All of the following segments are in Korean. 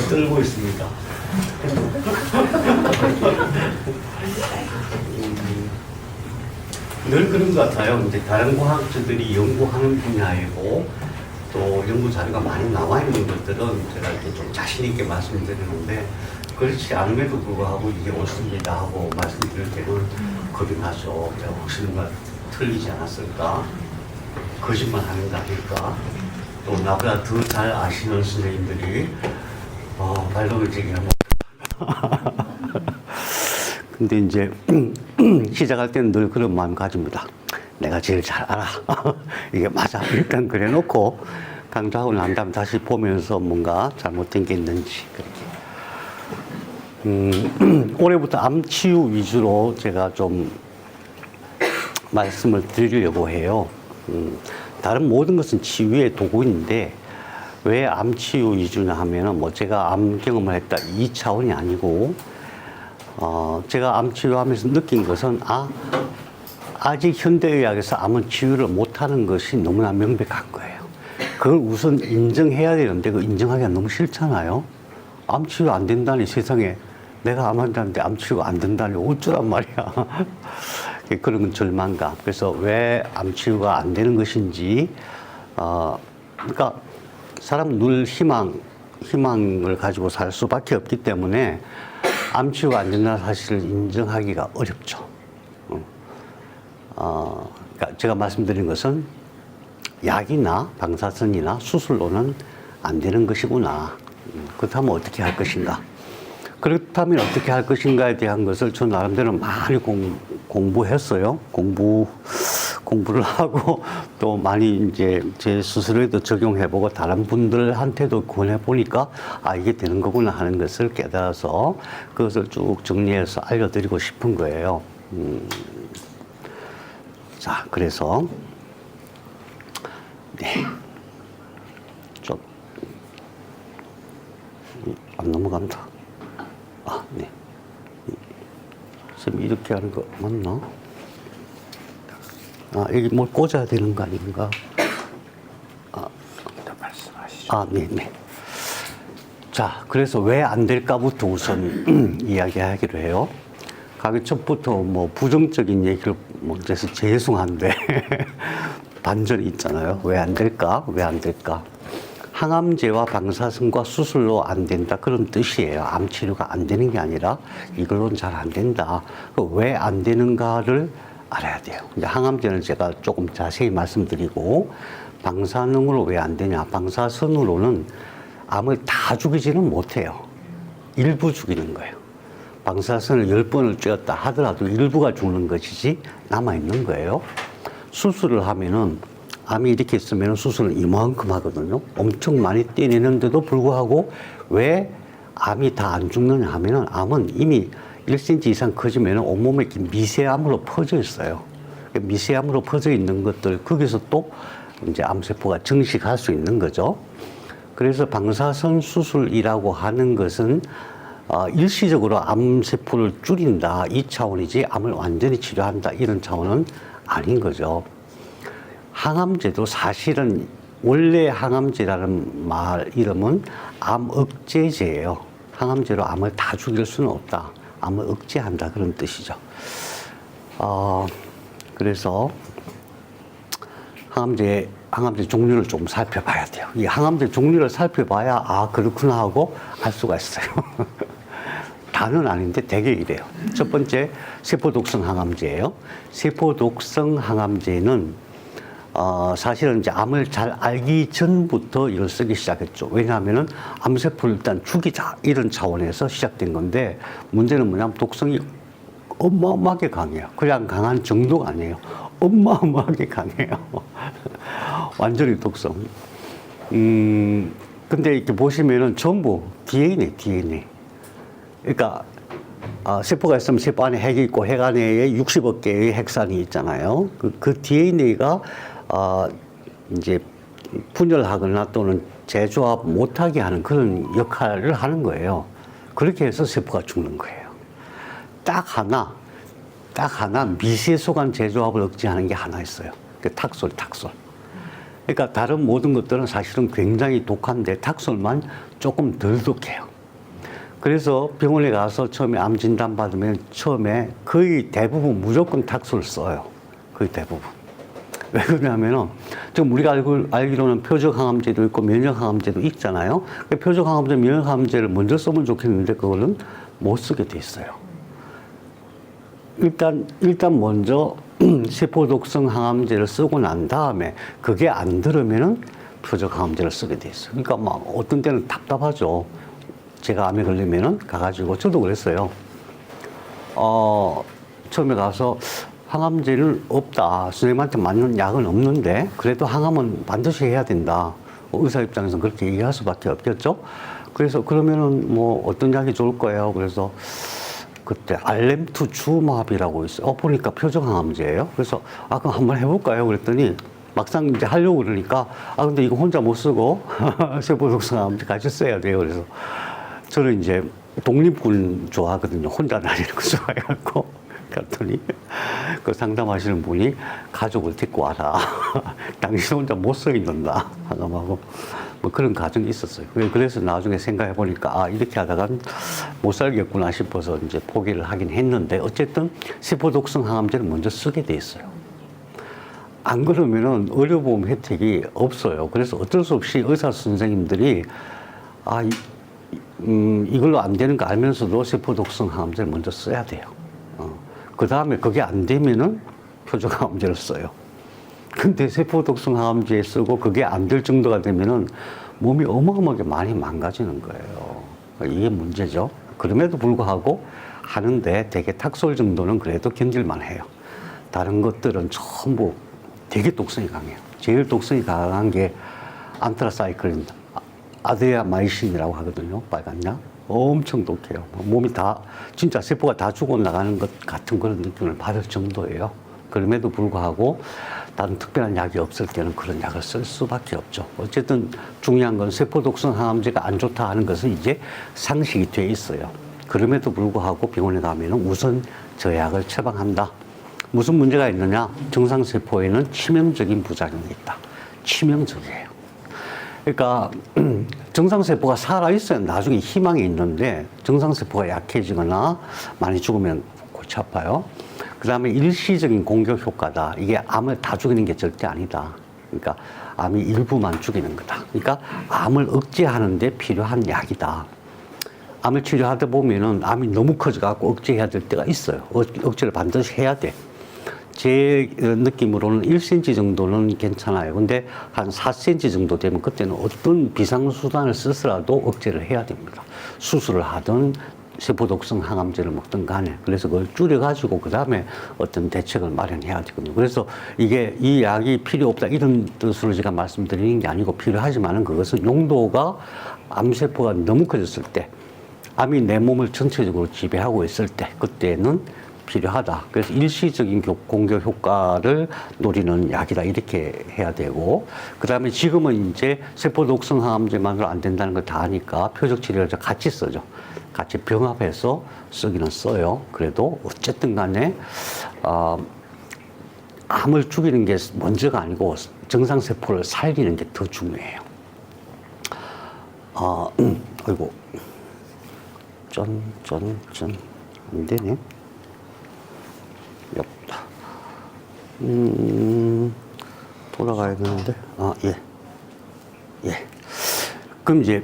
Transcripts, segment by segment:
떨고 있습니다. 늘 그런 것 같아요. 이제 다른 과학자들이 연구하는 분야이고 또 연구 자료가 많이 나와 있는 것들은 제가 이렇게 좀 자신 있게 말씀드리는데 그렇지 않음에도 불구하고 이게 옳습니다 하고 말씀드릴 때는 겁이 나죠. 제가 혹시 뭔가 틀리지 않았을까? 거짓말 하는 거 아닐까? 또 나보다 더 잘 아시는 선생님들이 발목을 제기하면 근데 이제 시작할 때는 늘 그런 마음 가집니다. 내가 제일 잘 알아. 이게 맞아. 일단 그래 놓고 강좌하고 난 다음 다시 보면서 뭔가 잘못된 게 있는지 그렇게. 올해부터 암 치유 위주로 제가 좀 말씀을 드리려고 해요. 다른 모든 것은 치유의 도구인데 왜 암 치유 위주냐 하면은 뭐 제가 암 경험을 했다 이 차원이 아니고 제가 암 치유하면서 느낀 것은 아직 현대의학에서 암은 치유를 못하는 것이 너무나 명백한 거예요. 그걸 우선 인정해야 되는데 그 인정하기가 너무 싫잖아요. 암 치유 안 된다니 세상에 내가 암 환자인데 암 치유가 안 된다니 어쩌란 말이야. 그런 절망감. 그래서 왜 암 치유가 안 되는 것인지 그러니까 사람은 늘 희망을 가지고 살 수밖에 없기 때문에 암 치유가 안 된다는 사실을 인정하기가 어렵죠. 그러니까 제가 말씀드린 것은 약이나 방사선이나 수술로는 안 되는 것이구나. 그렇다면 어떻게 할 것인가? 그렇다면 어떻게 할 것인가에 대한 것을 저 나름대로 많이 공부했어요. 공부를 하고 또 많이 이제 제 스스로에도 적용해보고 다른 분들한테도 권해보니까 이게 되는 거구나 하는 것을 깨달아서 그것을 쭉 정리해서 알려드리고 싶은 거예요. 자, 그래서 네. 좀 안 넘어간다. 네. 선생님 이렇게 하는 거 맞나? 여기 뭘 꽂아야 되는 거 아닌가? 말씀하시죠. 네네. 자, 그래서 왜 안 될까부터 우선 이야기하기로 해요. 가기 첫부터 뭐 부정적인 얘기를 그래서 죄송한데 반전이 있잖아요. 왜 안 될까? 왜 안 될까? 항암제와 방사선과 수술로 안 된다 그런 뜻이에요. 암 치료가 안 되는 게 아니라 이걸로는 잘 안 된다. 왜 안 되는가를 알아야 돼요. 근데 항암제는 제가 조금 자세히 말씀드리고 방사능으로 왜 안 되냐? 방사선으로는 암을 다 죽이지는 못해요. 일부 죽이는 거예요. 방사선을 10번을 쬐었다 하더라도 일부가 죽는 것이지 남아있는 거예요. 수술을 하면은 암이 이렇게 있으면 수술은 이만큼 하거든요. 엄청 많이 떼내는데도 불구하고 왜 암이 다 안 죽느냐 하면은 암은 이미 1cm 이상 커지면 온몸에 이렇게 미세암으로 퍼져 있어요. 미세암으로 퍼져 있는 것들, 거기서 또 이제 암세포가 증식할 수 있는 거죠. 그래서 방사선 수술이라고 하는 것은 일시적으로 암세포를 줄인다 이 차원이지 암을 완전히 치료한다 이런 차원은 아닌 거죠. 항암제도 사실은 원래 항암제라는 말 이름은 암 억제제예요. 항암제로 암을 다 죽일 수는 없다. 암을 억제한다 그런 뜻이죠. 그래서 항암제 종류를 좀 살펴봐야 돼요. 이 항암제 종류를 살펴봐야 그렇구나 하고 알 수가 있어요. 다는 아닌데 되게 이래요. 첫 번째 세포독성 항암제예요. 세포독성 항암제는 사실은 이제 암을 잘 알기 전부터 이걸 쓰기 시작했죠. 왜냐하면은 암세포를 일단 죽이자 이런 차원에서 시작된 건데 문제는 뭐냐면 독성이 어마어마하게 강해요. 그냥 강한 정도가 아니에요. 어마어마하게 강해요. 완전히 독성. 근데 이렇게 보시면은 전부 DNA. 그러니까 세포가 있으면 세포 안에 핵이 있고 핵 안에 60억 개의 핵산이 있잖아요. 그 DNA가 이제 분열하거나 또는 재조합 못하게 하는 그런 역할을 하는 거예요. 그렇게 해서 세포가 죽는 거예요. 딱 하나 미세소간 재조합을 억제하는 게 하나 있어요. 그 탁솔. 그러니까 다른 모든 것들은 사실은 굉장히 독한데 탁솔만 조금 덜 독해요. 그래서 병원에 가서 처음에 암 진단 받으면 처음에 거의 대부분 무조건 탁솔 써요. 거의 대부분. 왜 그러냐면은 지금 우리가 알기로는 표적 항암제도 있고 면역 항암제도 있잖아요. 표적 항암제, 면역 항암제를 먼저 쓰면 좋겠는데 그거는 못 쓰게 돼 있어요. 일단 먼저 세포 독성 항암제를 쓰고 난 다음에 그게 안 들으면은 표적 항암제를 쓰게 돼 있어요. 그러니까 막 어떤 때는 답답하죠. 제가 암에 걸리면은 가가지고 저도 그랬어요. 처음에 가서 항암제는 없다. 선생님한테 맞는 약은 없는데 그래도 항암은 반드시 해야 된다. 의사 입장에서는 그렇게 얘기할 수밖에 없겠죠. 그래서 그러면은 뭐 어떤 약이 좋을 거예요. 그래서 그때 알렘투 주맙이라고 있어요. 보니까 표적 항암제예요. 그래서 그럼 한번 해볼까요? 그랬더니 막상 이제 하려고 그러니까 근데 이거 혼자 못 쓰고 세포 독성 항암제 같이 써야 돼요. 그래서 저는 이제 독립군 좋아하거든요. 혼자 다니는 거 좋아해갖고 갔더니 그 상담하시는 분이 가족을 데리고 와라. 당신 혼자 못 써 있는다. 하고 뭐 그런 과정이 있었어요. 그래서 나중에 생각해 보니까 이렇게 하다간 못 살겠구나 싶어서 이제 포기를 하긴 했는데 어쨌든 세포 독성 항암제를 먼저 쓰게 돼 있어요. 안 그러면은 의료보험 혜택이 없어요. 그래서 어쩔 수 없이 의사 선생님들이 이걸로 안 되는 거 알면서도 세포 독성 항암제를 먼저 써야 돼요. 그 다음에 그게 안 되면은 표적 항암제를 써요. 근데 세포 독성 항암제 쓰고 그게 안 될 정도가 되면은 몸이 어마어마하게 많이 망가지는 거예요. 이게 문제죠. 그럼에도 불구하고 하는데 되게 탁솔 정도는 그래도 견딜만 해요. 다른 것들은 전부 되게 독성이 강해요. 제일 독성이 강한 게 안트라사이클린, 아데아마이신이라고 하거든요. 빨간 약. 엄청 독해요. 몸이 다, 진짜 세포가 다 죽어나가는 것 같은 그런 느낌을 받을 정도예요. 그럼에도 불구하고 다른 특별한 약이 없을 때는 그런 약을 쓸 수밖에 없죠. 어쨌든 중요한 건 세포 독성 항암제가 안 좋다 하는 것은 이제 상식이 돼 있어요. 그럼에도 불구하고 병원에 가면 우선 저 약을 처방한다. 무슨 문제가 있느냐? 정상세포에는 치명적인 부작용이 있다. 치명적이에요. 그러니까 정상세포가 살아있어야 나중에 희망이 있는데 정상세포가 약해지거나 많이 죽으면 골치 아파요. 그 다음에 일시적인 공격 효과다. 이게 암을 다 죽이는 게 절대 아니다. 그러니까 암이 일부만 죽이는 거다. 그러니까 암을 억제하는 데 필요한 약이다. 암을 치료하다 보면은 암이 너무 커져갖고 억제해야 될 때가 있어요. 억제를 반드시 해야 돼. 제 느낌으로는 1cm 정도는 괜찮아요. 근데 한 4cm 정도 되면 그때는 어떤 비상수단을 쓰더라도 억제를 해야 됩니다. 수술을 하든 세포독성 항암제를 먹든 간에. 그래서 그걸 줄여가지고 그 다음에 어떤 대책을 마련해야 되거든요. 그래서 이게 이 약이 필요 없다 이런 뜻으로 제가 말씀드리는 게 아니고 필요하지만은 그것은 용도가 암세포가 너무 커졌을 때 암이 내 몸을 전체적으로 지배하고 있을 때 그때는 필요하다. 그래서 일시적인 공격 효과를 노리는 약이다. 이렇게 해야 되고, 그 다음에 지금은 이제 세포 독성 항암제만으로 안 된다는 걸 다 아니까 표적 치료를 같이 쓰죠. 같이 병합해서 쓰기는 써요. 그래도 어쨌든 간에, 암을 죽이는 게 먼저가 아니고 정상세포를 살리는 게 더 중요해요. 아이고. 안 되네. 돌아가야 되는데, 예. 그럼 이제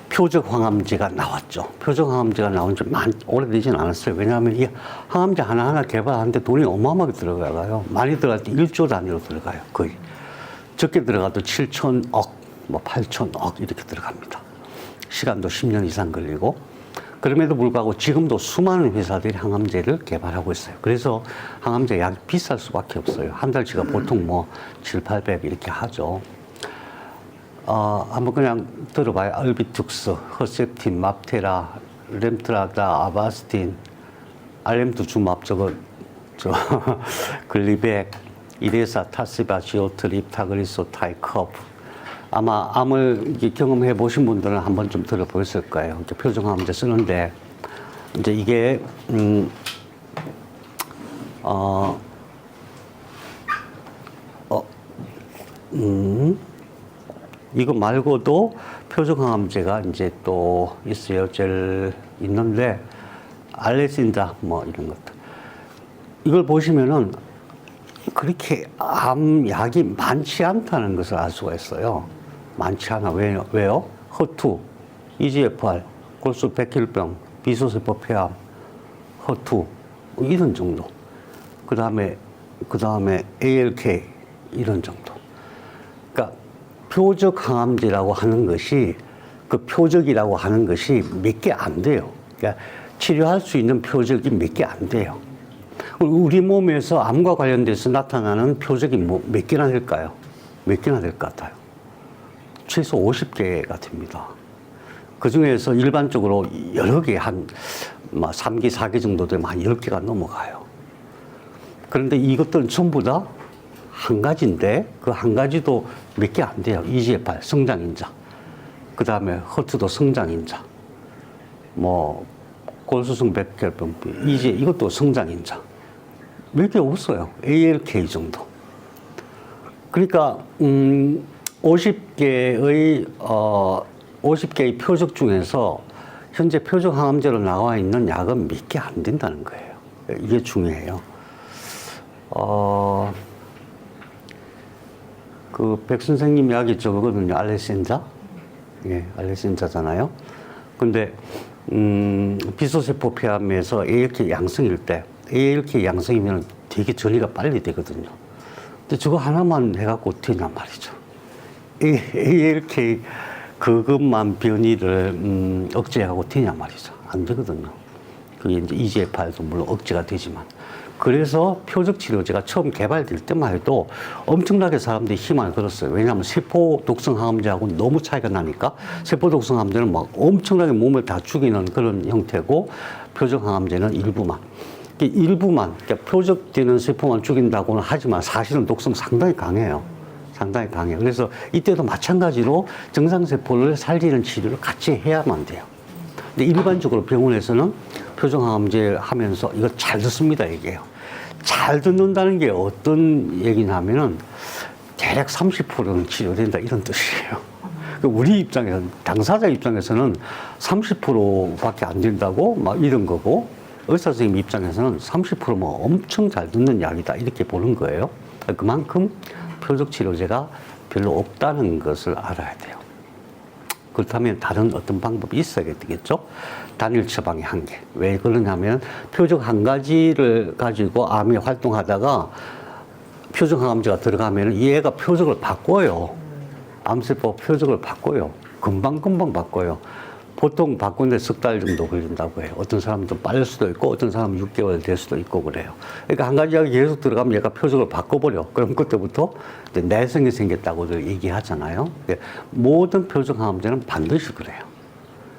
표적 항암제가 나왔죠. 표적 항암제가 나온 지 오래되진 않았어요. 왜냐하면 이 항암제 하나하나 개발하는데 돈이 어마어마하게 들어가요. 많이 들어갈 때 1조 단위로 들어가요. 거의. 적게 들어가도 7천억, 8천억 이렇게 들어갑니다. 시간도 10년 이상 걸리고. 그럼에도 불구하고 지금도 수많은 회사들이 항암제를 개발하고 있어요. 그래서 항암제 약이 비쌀 수밖에 없어요. 한 달치가 보통 7, 800 이렇게 하죠. 한번 그냥 들어봐요. 알비툭스, 허셉틴, 맙테라, 렘트라다, 아바스틴, 알렘투 주맙, 글리백, 이레사, 타시바, 지오트립, 타그리소, 타이커프. 아마 암을 경험해 보신 분들은 한번 좀 들어보셨을 거예요. 표적 항암제 쓰는데, 이제 이게, 이거 말고도 표적항암제가 이제 또 있어요. 제일 있는데, 알레신다, 뭐 이런 것들. 이걸 보시면은 그렇게 암약이 많지 않다는 것을 알 수가 있어요. 많지 않아. 왜요? 허투, EGFR, 골수 백혈병, 비소세포 폐암, 허투, 이런 정도. 그 다음에 ALK, 이런 정도. 그러니까 표적 항암제라고 하는 것이, 그 표적이라고 하는 것이 몇 개 안 돼요. 그러니까 치료할 수 있는 표적이 몇 개 안 돼요. 우리 몸에서 암과 관련돼서 나타나는 표적이 몇 개나 될까요? 몇 개나 될 것 같아요? 최소 50개가 됩니다. 그 중에서 일반적으로 여러 개, 한 3기, 4기 정도 되면 한 10개가 넘어가요. 그런데 이것들은 전부 다 한 가지인데, 그 한 가지도 몇 개 안 돼요. EGFR, 성장인자. 그 다음에 허투도 성장인자. 뭐, 골수성 백혈병, 이것도 성장인자. 몇 개 없어요. ALK 정도. 그러니까, 50개의 표적 중에서 현재 표적 항암제로 나와 있는 약은 몇 개 안 된다는 거예요. 이게 중요해요. 백 선생님 약이 저거거든요. 알레신자. 예, 알레신자잖아요. 근데, 비소세포 폐암에서 ALK 양성일 때, ALK 양성이면 되게 전이가 빨리 되거든요. 근데 저거 하나만 해갖고 되냔 말이죠. ALK 그것만 변이를 억제하고 되냔 말이죠. 안 되거든요. 그게 이제 EGFR도 물론 억제가 되지만. 그래서 표적 치료제가 처음 개발될 때만 해도 엄청나게 사람들이 힘을 걸었어요. 왜냐하면 세포 독성 항암제하고 너무 차이가 나니까 세포 독성 항암제는 막 엄청나게 몸을 다 죽이는 그런 형태고 표적 항암제는 일부만. 그러니까 표적되는 세포만 죽인다고는 하지만 사실은 독성 상당히 강해요. 상당히 강해요. 그래서 이때도 마찬가지로 정상세포를 살리는 치료를 같이 해야만 돼요. 근데 일반적으로 병원에서는 표적항암제 하면서 이거 잘 듣습니다, 얘기해요. 잘 듣는다는 게 어떤 얘기냐면은 대략 30%는 치료된다, 이런 뜻이에요. 우리 입장에서는, 당사자 입장에서는 30%밖에 안 된다고 막 이런 거고, 의사 선생님 입장에서는 30%면 엄청 잘 듣는 약이다, 이렇게 보는 거예요. 그만큼 표적 치료제가 별로 없다는 것을 알아야 돼요. 그렇다면 다른 어떤 방법이 있어야 되겠죠? 단일 처방의 한계. 왜 그러냐면 표적 한 가지를 가지고 암이 활동하다가 표적 항암제가 들어가면 이 애가 표적을 바꿔요. 암세포 표적을 바꿔요. 금방 바꿔요. 보통 바꾸는데 석 달 정도 걸린다고 해요. 어떤 사람은 빠를 수도 있고 어떤 사람은 6개월 될 수도 있고 그래요. 그러니까 한 가지 약이 계속 들어가면 얘가 표적을 바꿔버려. 그럼 그때부터 내성이 생겼다고들 얘기하잖아요. 모든 표적 항암제는 반드시 그래요.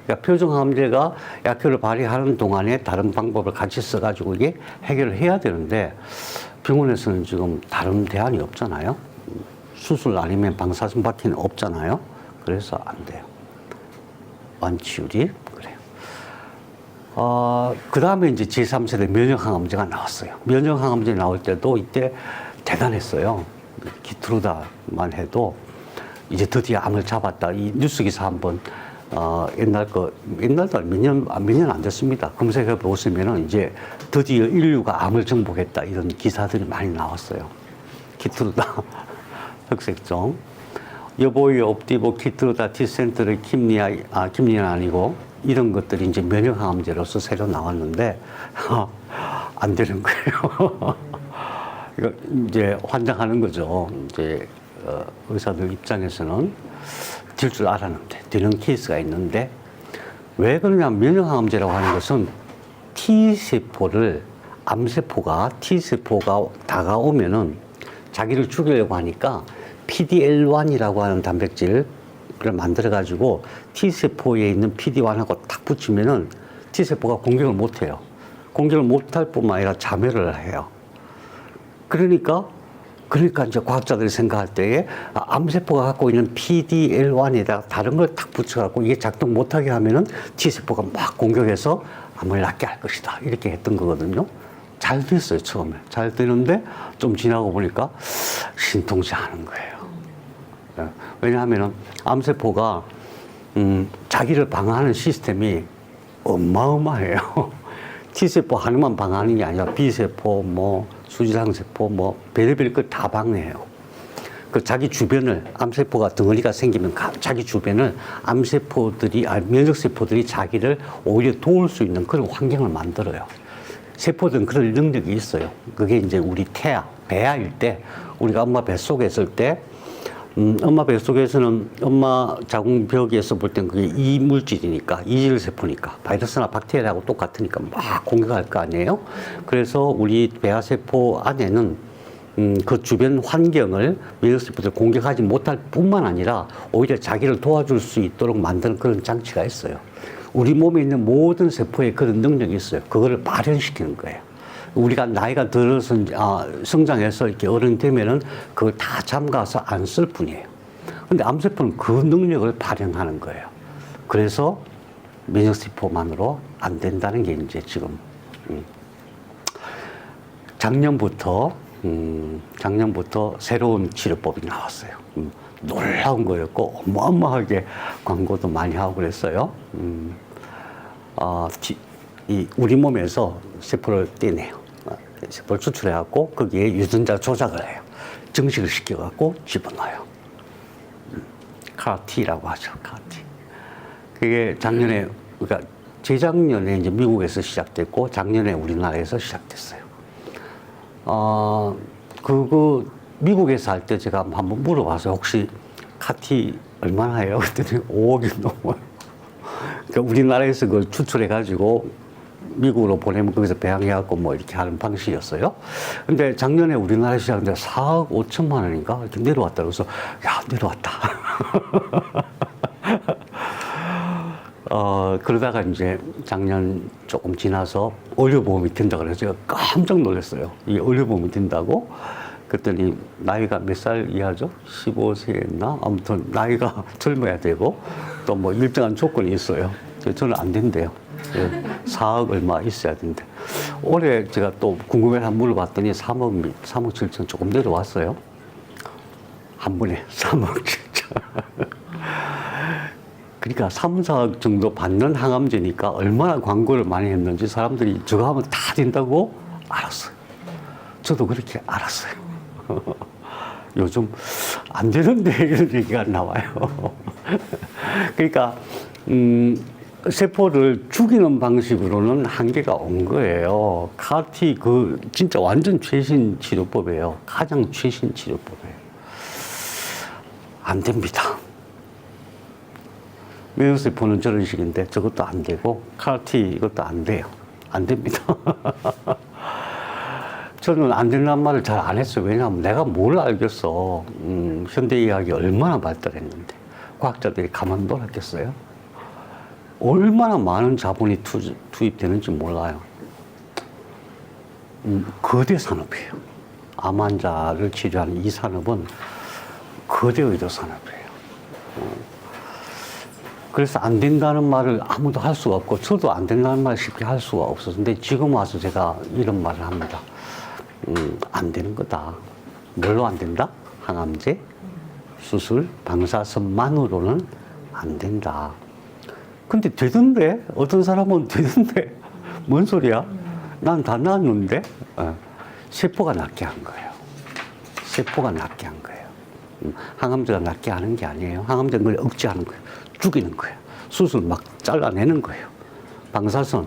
그러니까 표적 항암제가 약효를 발휘하는 동안에 다른 방법을 같이 써가지고 이게 해결을 해야 되는데 병원에서는 지금 다른 대안이 없잖아요. 수술 아니면 방사선밖에 없잖아요. 그래서 안 돼요. 완치율이 그래요. 그 다음에 이제 제3세대 면역항암제가 나왔어요. 면역항암제 나올 때도 이때 대단했어요. 키트루다만 해도 이제 드디어 암을 잡았다. 이 뉴스 기사 한번 옛날도 몇 년 안 됐습니다. 검색해 보시면은 이제 드디어 인류가 암을 정복했다 이런 기사들이 많이 나왔어요. 키트루다 흑색종. 여보이 옵티보 키트루다 티센트를 kim리는 아니고 이런 것들이 이제 면역항암제로서 새로 나왔는데 안 되는 거예요. 이거 이제 환장하는 거죠. 이제 의사들 입장에서는 될 줄 알았는데 되는 케이스가 있는데 왜 그러냐면 면역항암제라고 하는 것은 T세포를 암세포가 T세포가 다가오면은 자기를 죽이려고 하니까 PD-L1이라고 하는 단백질을 만들어가지고 T세포에 있는 PD-1하고 딱 붙이면은 T세포가 공격을 못해요. 공격을 못할 뿐만 아니라 자멸을 해요. 그러니까 이제 과학자들이 생각할 때에 암세포가 갖고 있는 PD-L1에다가 다른 걸 탁 붙여갖고 이게 작동 못하게 하면은 T세포가 막 공격해서 암을 낫게 할 것이다. 이렇게 했던 거거든요. 잘 됐어요, 처음에. 잘 되는데 좀 지나고 보니까 신통치 않은 거예요. 왜냐하면 암세포가 자기를 방어하는 시스템이 어마어마해요. T세포 하나만 방어하는 게 아니라 B세포, 뭐 수지상세포, 뭐 별의별 걸 다 방어해요. 그 자기 주변을 암세포가 덩어리가 생기면 자기 주변을 면역세포들이 자기를 오히려 도울 수 있는 그런 환경을 만들어요. 세포들은 그런 능력이 있어요. 그게 이제 우리 배아일 때, 우리가 엄마 뱃속에 있을 때, 엄마 뱃속에서는 엄마 자궁벽에서 볼 땐 그게 이물질이니까, 이질세포니까, 바이러스나 박테리아하고 똑같으니까 막 공격할 거 아니에요? 그래서 우리 배아세포 안에는 그 주변 환경을 면역세포들 공격하지 못할 뿐만 아니라 오히려 자기를 도와줄 수 있도록 만드는 그런 장치가 있어요. 우리 몸에 있는 모든 세포에 그런 능력이 있어요. 그거를 발현시키는 거예요. 우리가 나이가 들어서 성장해서 이렇게 어른이 되면은 그걸 다 잠가서 안 쓸 뿐이에요. 근데 암세포는 그 능력을 발현하는 거예요. 그래서 면역세포만으로 안 된다는 게 이제 지금 작년부터 새로운 치료법이 나왔어요. 놀라운 거였고 어마어마하게 광고도 많이 하고 그랬어요. 우리 몸에서 세포를 떼내요. 세포를 추출해갖고 거기에 유전자 조작을 해요. 정식을 시켜갖고 집어넣어요. CAR-T라고 하죠. CAR-T. 그게 작년에, 그러니까 재작년에 이제 미국에서 시작됐고 작년에 우리나라에서 시작됐어요. 미국에서 할 때 제가 한번 물어봐서 혹시 CAR-T 얼마나 해요? 그랬더니 5억이 넘어요. 그러니까 우리나라에서 그걸 추출해가지고 미국으로 보내면 거기서 배양해갖고 뭐 이렇게 하는 방식이었어요. 근데 작년에 우리나라에 시작했는데 4억 5천만 원인가? 이렇게 내려왔다. 그래서, 야, 내려왔다. 그러다가 이제 작년 조금 지나서 의료보험이 된다 그래서 제가 깜짝 놀랐어요. 이게 의료보험이 된다고? 그랬더니 나이가 몇 살 이하죠? 15세였나? 아무튼 나이가 젊어야 되고 또 뭐 일정한 조건이 있어요. 저는 안 된대요. 4억 얼마 있어야 된대. 올해 제가 또 궁금해서 물어봤더니 3억 7천 조금 내려왔어요. 한 번에 3억 7천. 그러니까 3, 4억 정도 받는 항암제니까 얼마나 광고를 많이 했는지 사람들이 저거 하면 다 된다고 알았어요. 저도 그렇게 알았어요. 요즘 안 되는데 이런 얘기가 나와요. 그러니까 세포를 죽이는 방식으로는 한계가 온 거예요. CAR-T 진짜 완전 최신 치료법이에요. 가장 최신 치료법이에요. 안 됩니다. 면역세포는 저런 식인데 저것도 안 되고 CAR-T 이것도 안 돼요. 안 됩니다. 저는 안 된다는 말을 잘 안 했어요. 왜냐하면 내가 뭘 알겠어. 현대의학이 얼마나 발달했는데 과학자들이 가만 놀았겠어요? 얼마나 많은 자본이 투입되는지 몰라요. 거대 산업이에요. 암 환자를 치료하는 이 산업은 거대 의료 산업이에요. 그래서 안 된다는 말을 아무도 할 수가 없고 저도 안 된다는 말을 쉽게 할 수가 없어서 근데 지금 와서 제가 이런 말을 합니다. 안 되는 거다. 뭘로 안 된다? 항암제, 수술, 방사선만으로는 안 된다. 근데 되던데? 어떤 사람은 되던데? 뭔 소리야? 난 다 나았는데? 세포가 낫게 한 거예요. 세포가 낫게 한 거예요. 항암제가 낫게 하는 게 아니에요. 항암제는 그걸 억제하는 거예요. 죽이는 거예요. 수술 막 잘라내는 거예요. 방사선,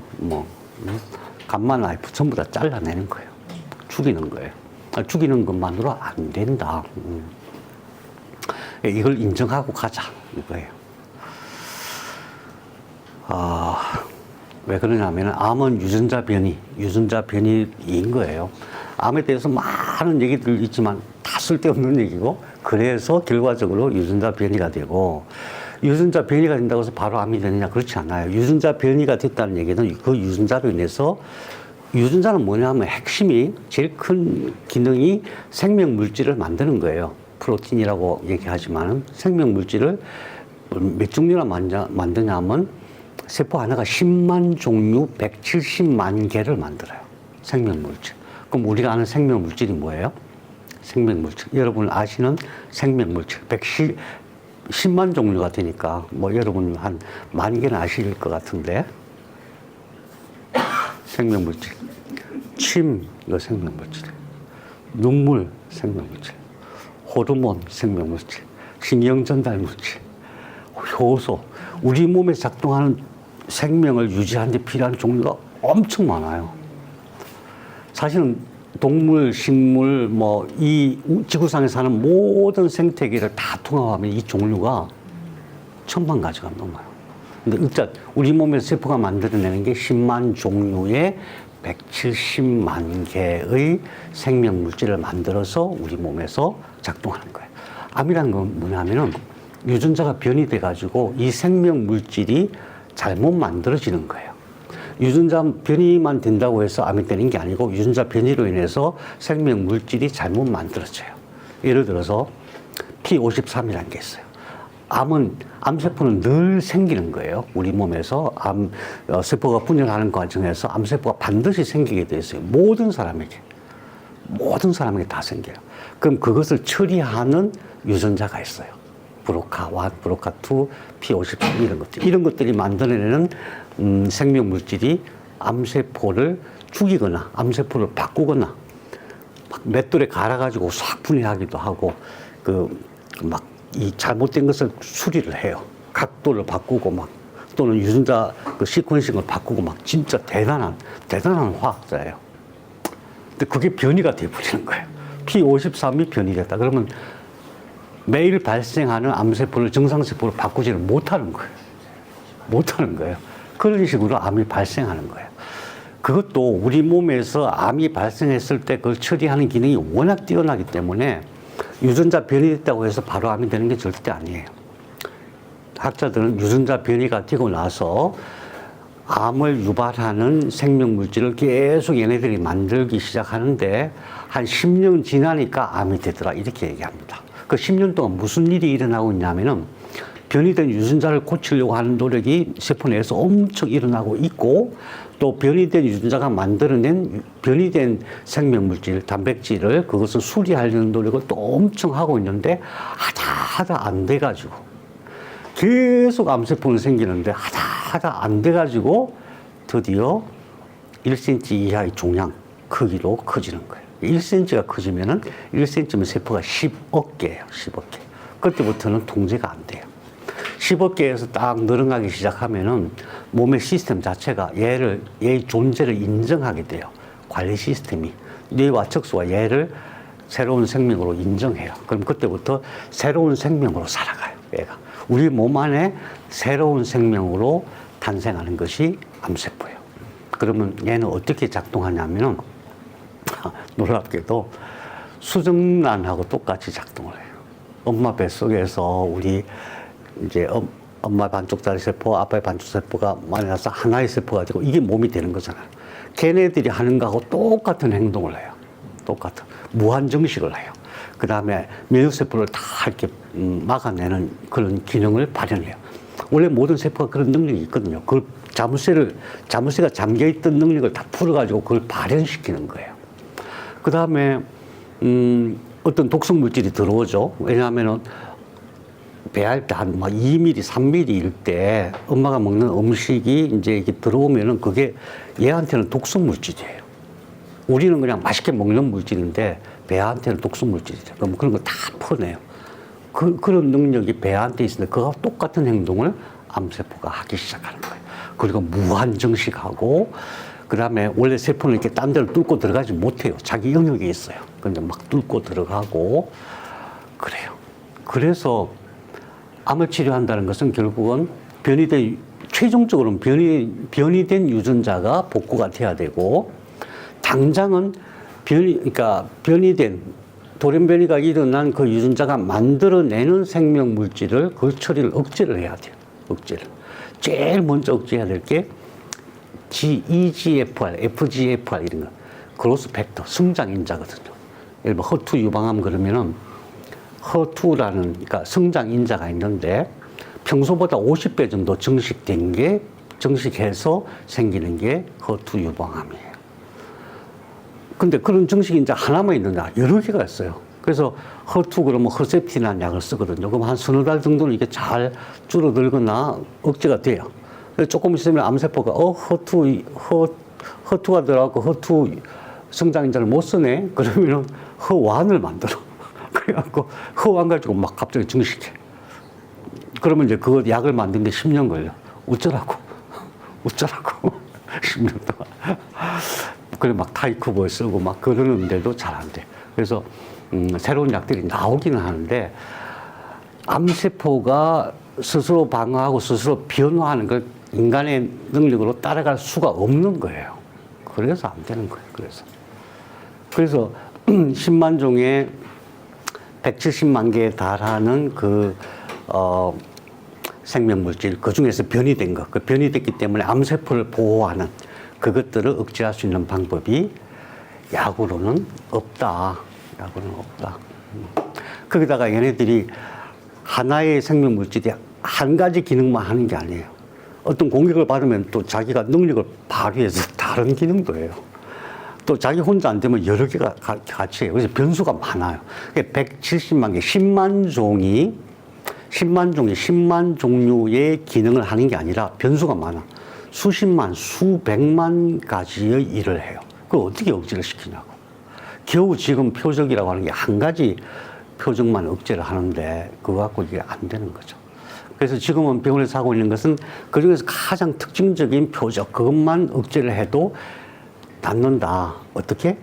감마 나이프 전부 다 잘라내는 거예요. 죽이는 거예요. 죽이는 것만으로 안 된다. 이걸 인정하고 가자. 이거예요. 왜 그러냐면 암은 유전자 변이인 거예요. 암에 대해서 많은 얘기들 있지만 다 쓸데없는 얘기고 그래서 결과적으로 유전자 변이가 되고 유전자 변이가 된다고 해서 바로 암이 되느냐 그렇지 않아요. 유전자 변이가 됐다는 얘기는 그 유전자로 인해서 유전자는 뭐냐면 핵심이 제일 큰 기능이 생명 물질을 만드는 거예요. 프로틴이라고 얘기하지만은 생명 물질을 몇 종류나 만드냐면 세포 하나가 10만 종류 170만 개를 만들어요. 생명 물질. 그럼 우리가 아는 생명 물질이 뭐예요? 생명물질. 여러분 아시는 생명물질. 10만 종류가 되니까, 뭐 여러분 한 10,000개는 아실 것 같은데. 생명물질. 침, 이거 생명물질이에요. 눈물, 생명물질. 호르몬, 생명물질. 신경전달물질. 효소. 우리 몸에 작동하는 생명을 유지하는 데 필요한 종류가 엄청 많아요. 사실은 동물, 식물, 뭐, 이 지구상에 사는 모든 생태계를 다 통합하면 이 종류가 1,000만 가지가 넘어요. 근데 일단 우리 몸에서 세포가 만들어내는 게 10만 종류의 170만 개의 생명물질을 만들어서 우리 몸에서 작동하는 거예요. 암이라는 건 뭐냐면은 유전자가 변이돼가지고 이 생명물질이 잘못 만들어지는 거예요. 유전자 변이만 된다고 해서 암이 되는 게 아니고 유전자 변이로 인해서 생명물질이 잘못 만들어져요. 예를 들어서 P53이라는 게 있어요. 암세포는 늘 생기는 거예요. 우리 몸에서 세포가 분열하는 과정에서 암세포가 반드시 생기게 돼 있어요. 모든 사람에게 다 생겨요. 그럼 그것을 처리하는 유전자가 있어요. 브로카1, 브로카2, P53 이런 것들이 만들어내는 생명물질이 암세포를 죽이거나 암세포를 바꾸거나 막 맷돌에 갈아가지고 싹 분해하기도 하고 이 잘못된 것을 수리를 해요. 각도를 바꾸고 막 또는 유전자 그 시퀀싱을 바꾸고 막 진짜 대단한 화학자예요. 근데 그게 변이가 돼버리는 거예요. P53이 변이됐다. 그러면 매일 발생하는 암세포를 정상세포로 바꾸지를 못하는 거예요. 그런 식으로 암이 발생하는 거예요. 그것도 우리 몸에서 암이 발생했을 때 그걸 처리하는 기능이 워낙 뛰어나기 때문에 유전자 변이됐다고 해서 바로 암이 되는 게 절대 아니에요. 학자들은 유전자 변이가 되고 나서 암을 유발하는 생명물질을 계속 얘네들이 만들기 시작하는데 한 10년 지나니까 암이 되더라 이렇게 얘기합니다. 그 10년 동안 무슨 일이 일어나고 있냐면은 변이된 유전자를 고치려고 하는 노력이 세포 내에서 엄청 일어나고 있고 또 변이된 유전자가 만들어낸 변이된 생명물질, 단백질을 그것을 수리하려는 노력을 또 엄청 하고 있는데 하다 안 돼가지고 계속 암세포는 생기는데 하다 안 돼가지고 드디어 1cm 이하의 종양 크기로 커지는 거예요. 1cm가 커지면은 1cm면 세포가 10억 개예요. 10억 개. 그때부터는 통제가 안 돼요. 10억 개에서 딱 늘어나기 시작하면은 몸의 시스템 자체가 얘의 존재를 인정하게 돼요. 관리 시스템이. 뇌와 척수가 얘를 새로운 생명으로 인정해요. 그럼 그때부터 새로운 생명으로 살아가요. 얘가. 우리 몸 안에 새로운 생명으로 탄생하는 것이 암세포예요. 그러면 얘는 어떻게 작동하냐면은 놀랍게도 수정란하고 똑같이 작동을 해요. 엄마 뱃속에서 우리 이제 엄마 반쪽짜리 세포, 아빠의 반쪽 세포가 만나서 하나의 세포가 되고 이게 몸이 되는 거잖아요. 걔네들이 하는 거하고 똑같은 행동을 해요. 똑같은 무한정식을 해요. 그 다음에 면역세포를 다 이렇게 막아내는 그런 기능을 발현해요. 원래 모든 세포가 그런 능력이 있거든요. 그걸 자물쇠가 잠겨있던 능력을 다 풀어가지고 그걸 발현시키는 거예요. 그 다음에 어떤 독성 물질이 들어오죠. 왜냐하면은 배할 때 한 2mm, 3mm일 때 엄마가 먹는 음식이 이제 이렇게 들어오면은 그게 얘한테는 독성 물질이에요. 우리는 그냥 맛있게 먹는 물질인데 배한테는 독성 물질이죠. 그럼 그런 거 다 퍼내요. 그런 능력이 배한테 있으니까 그거와 똑같은 행동을 암세포가 하기 시작하는 거예요. 그리고 무한정식하고 그 다음에 원래 세포는 이렇게 딴 데를 뚫고 들어가지 못해요. 자기 영역이 있어요. 근데 막 뚫고 들어가고 그래요. 그래서 암을 치료한다는 것은 결국은 최종적으로는 변이된 유전자가 복구가 돼야 되고 당장은 변이된 돌연변이가 일어난 그 유전자가 만들어내는 생명물질을 그 처리를 억제를 해야 돼요. 억제를. 제일 먼저 억제해야 될 게 EGFR, FGFR 이런 거. 그로스 팩터, 성장인자거든요. 예를 들어 허투 유방암 그러면은 허투라는 그러니까 성장인자가 있는데 평소보다 50배 정도 정식해서 생기는 게 허투 유방암이에요. 근데 그런 정식인자 하나만 있는데 여러 개가 있어요. 그래서 허투 그러면 허셉틴이라는 약을 쓰거든요. 그럼 한 서너 달 정도는 이게 잘 줄어들거나 억제가 돼요. 조금 있으면 암세포가 허투가 들어가고 허투 성장인자를 못 쓰네. 그러면은 허완을 만들어. 그래갖고 허완 가지고 막 갑자기 증식해. 그러면 이제 그 약을 만드는데 10년 걸려. 어쩌라고. 10년 동안. 그래 막 타이크볼 쓰고 막 그러는데도 잘 안 돼. 그래서 새로운 약들이 나오기는 하는데 암세포가 스스로 방어하고 스스로 변화하는 걸 인간의 능력으로 따라갈 수가 없는 거예요. 그래서 안 되는 거예요. 그래서 10만 종의 170만 개에 달하는 생명물질, 그 중에서 변이 된 것, 그 변이 됐기 때문에 암세포를 보호하는 그것들을 억제할 수 있는 방법이 약으로는 없다. 거기다가 얘네들이 하나의 생명물질이 한 가지 기능만 하는 게 아니에요. 어떤 공격을 받으면 또 자기가 능력을 발휘해서 다른 기능도 해요. 또 자기 혼자 안 되면 여러 개가 같이 해요. 그래서 변수가 많아요. 170만 개, 10만 종이 10만 종류의 기능을 하는 게 아니라 변수가 많아. 수십만, 수백만 가지의 일을 해요. 그걸 어떻게 억제를 시키냐고. 겨우 지금 표적이라고 하는 게 한 가지 표적만 억제를 하는데 그거 갖고 이게 안 되는 거죠. 그래서 지금은 병원에서 하고 있는 것은 그중에서 가장 특징적인 표적, 그것만 억제를 해도 낫는다. 어떻게?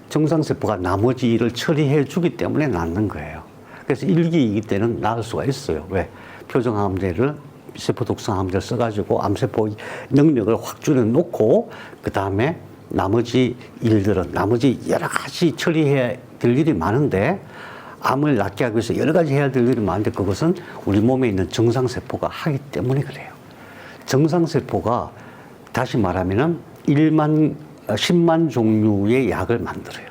정상세포가 나머지 일을 처리해 주기 때문에 낫는 거예요. 그래서 1기, 2기 때는 나을 수가 있어요. 왜? 표정암제를, 세포독성암제를 써가지고 암세포 능력을 확 줄여놓고, 그 다음에 나머지 일들은, 나머지 여러 가지 처리해야 될 일이 많은데, 암을 낫게 하기 위해서 여러 가지 해야 될 일이 많은데, 그것은 우리 몸에 있는 정상세포가 하기 때문에 그래요. 정상세포가, 다시 말하면은 10만 종류의 약을 만들어요.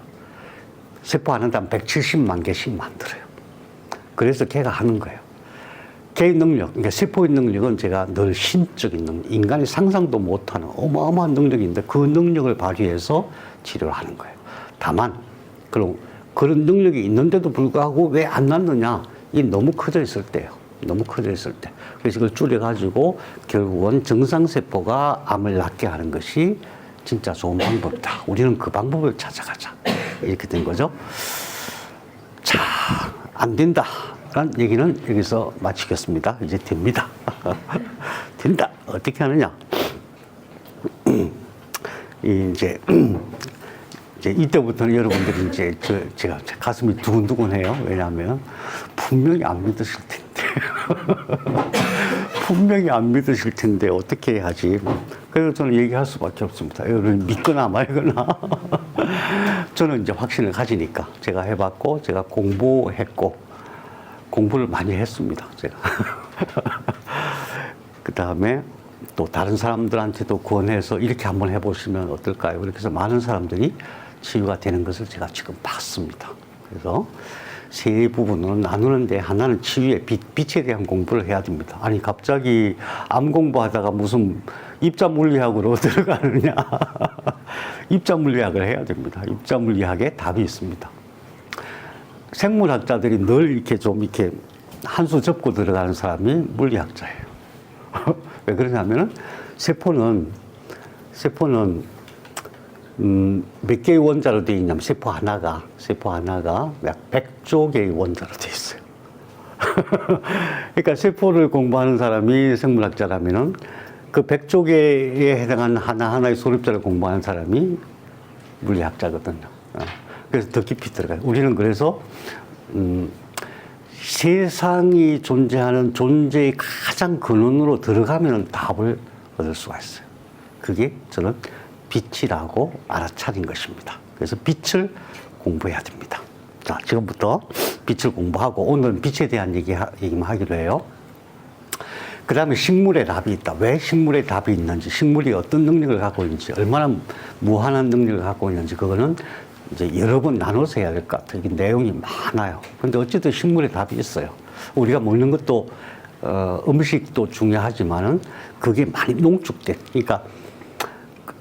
세포 하나당 170만 개씩 만들어요. 그래서 걔가 하는 거예요. 걔의 능력, 그러니까 세포의 능력은 제가 늘 신적인 능력, 인간이 상상도 못하는 어마어마한 능력인데 그 능력을 발휘해서 치료를 하는 거예요. 다만, 그런 능력이 있는데도 불구하고 왜 안 낫느냐? 이게 너무 커져 있을 때예요. 너무 커져 있을 때. 그래서 이걸 줄여가지고 결국은 정상세포가 암을 낫게 하는 것이 진짜 좋은 방법이다. 우리는 그 방법을 찾아가자. 이렇게 된 거죠. 자, 안 된다. 라는 얘기는 여기서 마치겠습니다. 이제 됩니다. 된다. 어떻게 하느냐. 이제 이때부터는 여러분들이 제가 가슴이 두근두근해요. 왜냐하면 분명히 안 믿으실 텐데. 분명히 안 믿으실 텐데 어떻게 해야지. 그래서 저는 얘기할 수밖에 없습니다. 여러분 믿거나 말거나. 저는 이제 확신을 가지니까 제가 해봤고 제가 공부했고 공부를 많이 했습니다. 제가. 그 다음에 또 다른 사람들한테도 권해서 이렇게 한번 해보시면 어떨까요? 그렇게 해서 많은 사람들이 치유가 되는 것을 제가 지금 봤습니다. 그래서 세 부분으로 나누는데 하나는 치유의 빛에 대한 공부를 해야 됩니다. 아니 갑자기 암 공부하다가 무슨 입자물리학으로 들어가느냐. 입자물리학을 해야 됩니다. 입자물리학에 답이 있습니다. 생물학자들이 늘 이렇게 한 수 접고 들어가는 사람이 물리학자예요. 왜 그러냐면은 세포는 몇 개의 원자로 되어 있냐면 세포 하나가 약 100조 개의 원자로 되어 있어요. 그러니까 세포를 공부하는 사람이 생물학자라면은 그 100조 개에 해당하는 하나하나의 소립자를 공부하는 사람이 물리학자거든요. 그래서 더 깊이 들어가요. 우리는 그래서 세상이 존재하는 존재의 가장 근원으로 들어가면 답을 얻을 수가 있어요. 그게 저는 빛이라고 알아차린 것입니다. 그래서 빛을 공부해야 됩니다. 자, 지금부터 빛을 공부하고 오늘은 빛에 대한 얘기만 하기로 해요. 그 다음에 식물의 답이 있다. 왜 식물의 답이 있는지, 식물이 어떤 능력을 갖고 있는지, 얼마나 무한한 능력을 갖고 있는지, 그거는 이제 여러 번 나눠서 해야 될 것 같아요. 이게 내용이 많아요. 근데 어쨌든 식물의 답이 있어요. 우리가 먹는 것도, 음식도 중요하지만은 그게 많이 농축된. 그러니까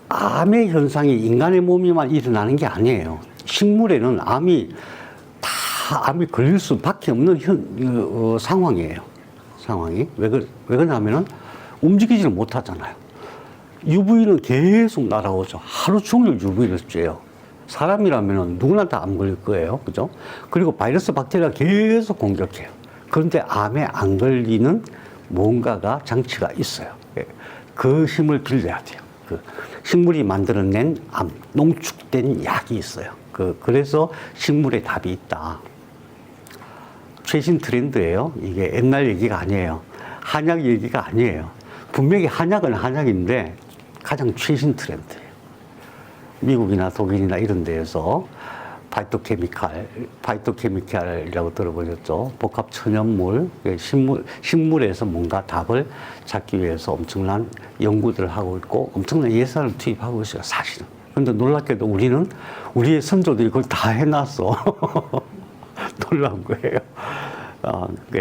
암의 현상이 인간의 몸에만 일어나는 게 아니에요. 식물에는 암이 다 암이 걸릴 수밖에 없는 상황이에요. 상황이. 왜 그러냐면은 움직이지를 못하잖아요. UV는 계속 날아오죠. 하루 종일 UV를 쬐요. 사람이라면은 누구나 다 암 걸릴 거예요. 그죠? 그리고 바이러스, 박테리아가 계속 공격해요. 그런데 암에 안 걸리는 뭔가가 장치가 있어요. 그 힘을 빌려야 돼요. 그 식물이 만들어낸 암, 농축된 약이 있어요. 그래서 식물에 답이 있다. 최신 트렌드예요. 이게 옛날 얘기가 아니에요. 한약 얘기가 아니에요. 분명히 한약은 한약인데 가장 최신 트렌드예요. 미국이나 독일이나 이런 데에서 파이토케미칼이라고 들어보셨죠? 복합 천연물, 식물에서 뭔가 답을 찾기 위해서 엄청난 연구들을 하고 있고 엄청난 예산을 투입하고 있어요, 사실은. 그런데 놀랍게도 우리는 우리의 선조들이 그걸 다 해놨어. 놀라운 거예요.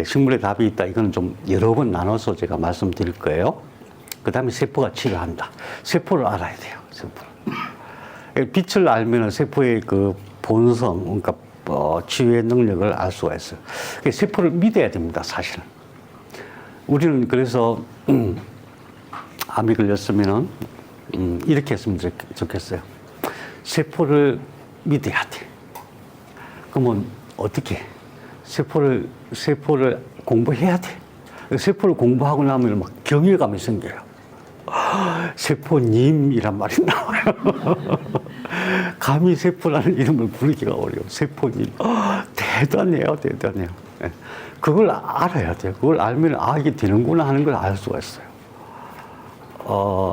식물에 답이 있다. 이건 좀 여러 번 나눠서 제가 말씀드릴 거예요. 그 다음에 세포가 치료한다. 세포를 알아야 돼요, 세포를. 빛을 알면 세포의 그 본성, 그러니까 치유의 능력을 알 수가 있어요. 세포를 믿어야 됩니다, 사실은. 우리는 그래서 암이 걸렸으면은 이렇게 했으면 좋겠어요. 세포를 믿어야 돼. 그러면 어떻게? 세포를 공부해야 돼. 세포를 공부하고 나면 막 경외감이 생겨요. 세포님이란 말이 나와요. 감히 세포라는 이름을 부르기가 어려워. 세포님. 대단해요, 대단해요. 그걸 알아야 돼요. 그걸 알면, 이게 되는구나 하는 걸 알 수가 있어요.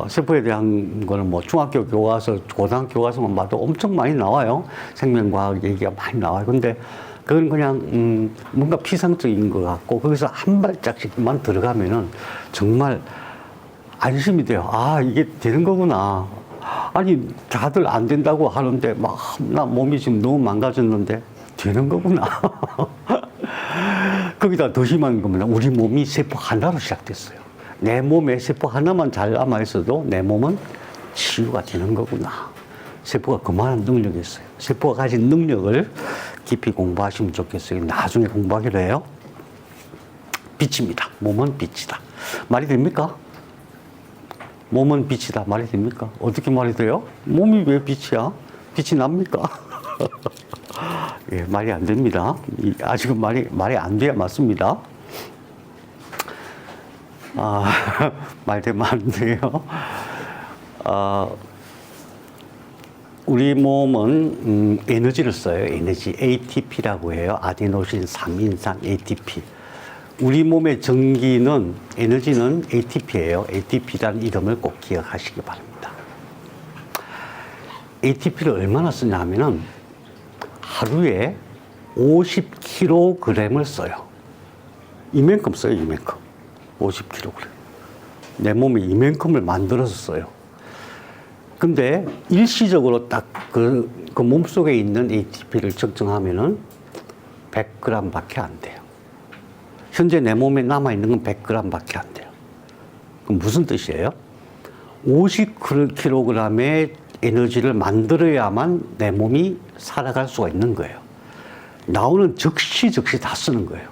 세포에 대한 거는 뭐 중학교 교과서, 고등학교 교과서만 봐도 엄청 많이 나와요. 생명과학 얘기가 많이 나와요. 근데 그건 그냥, 뭔가 피상적인 것 같고, 거기서 한 발짝씩만 들어가면은 정말 안심이 돼요. 이게 되는 거구나. 아니, 다들 안 된다고 하는데, 나 몸이 지금 너무 망가졌는데, 되는 거구나. 거기다 더 심한 겁니다. 우리 몸이 세포 하나로 시작됐어요. 내 몸에 세포 하나만 잘 남아있어도 내 몸은 치유가 되는 거구나. 세포가 그만한 능력이 있어요. 세포가 가진 능력을 깊이 공부하시면 좋겠어요. 나중에 공부하기로 해요. 빛입니다. 몸은 빛이다. 말이 됩니까? 몸은 빛이다. 말이 됩니까? 어떻게 말이 돼요? 몸이 왜 빛이야? 빛이 납니까? 예, 말이 안 됩니다. 아직은 말이 안 돼야 맞습니다. 말 되면 안 돼요. 우리 몸은 에너지를 써요. 에너지. ATP라고 해요. 아데노신 3인산 ATP. 우리 몸의 전기는, 에너지는 ATP예요. ATP라는 이름을 꼭 기억하시기 바랍니다. ATP를 얼마나 쓰냐 하면은 하루에 50kg을 써요. 이만큼 써요, 이만큼. 50kg. 내 몸에 이만큼을 만들어서 써요. 근데 일시적으로 딱 그 몸속에 있는 ATP를 측정하면은 100g 밖에 안 돼요. 현재 내 몸에 남아있는 건 100g 밖에 안 돼요. 그럼 무슨 뜻이에요? 50kg의 에너지를 만들어야만 내 몸이 살아갈 수가 있는 거예요. 나오는 즉시 다 쓰는 거예요.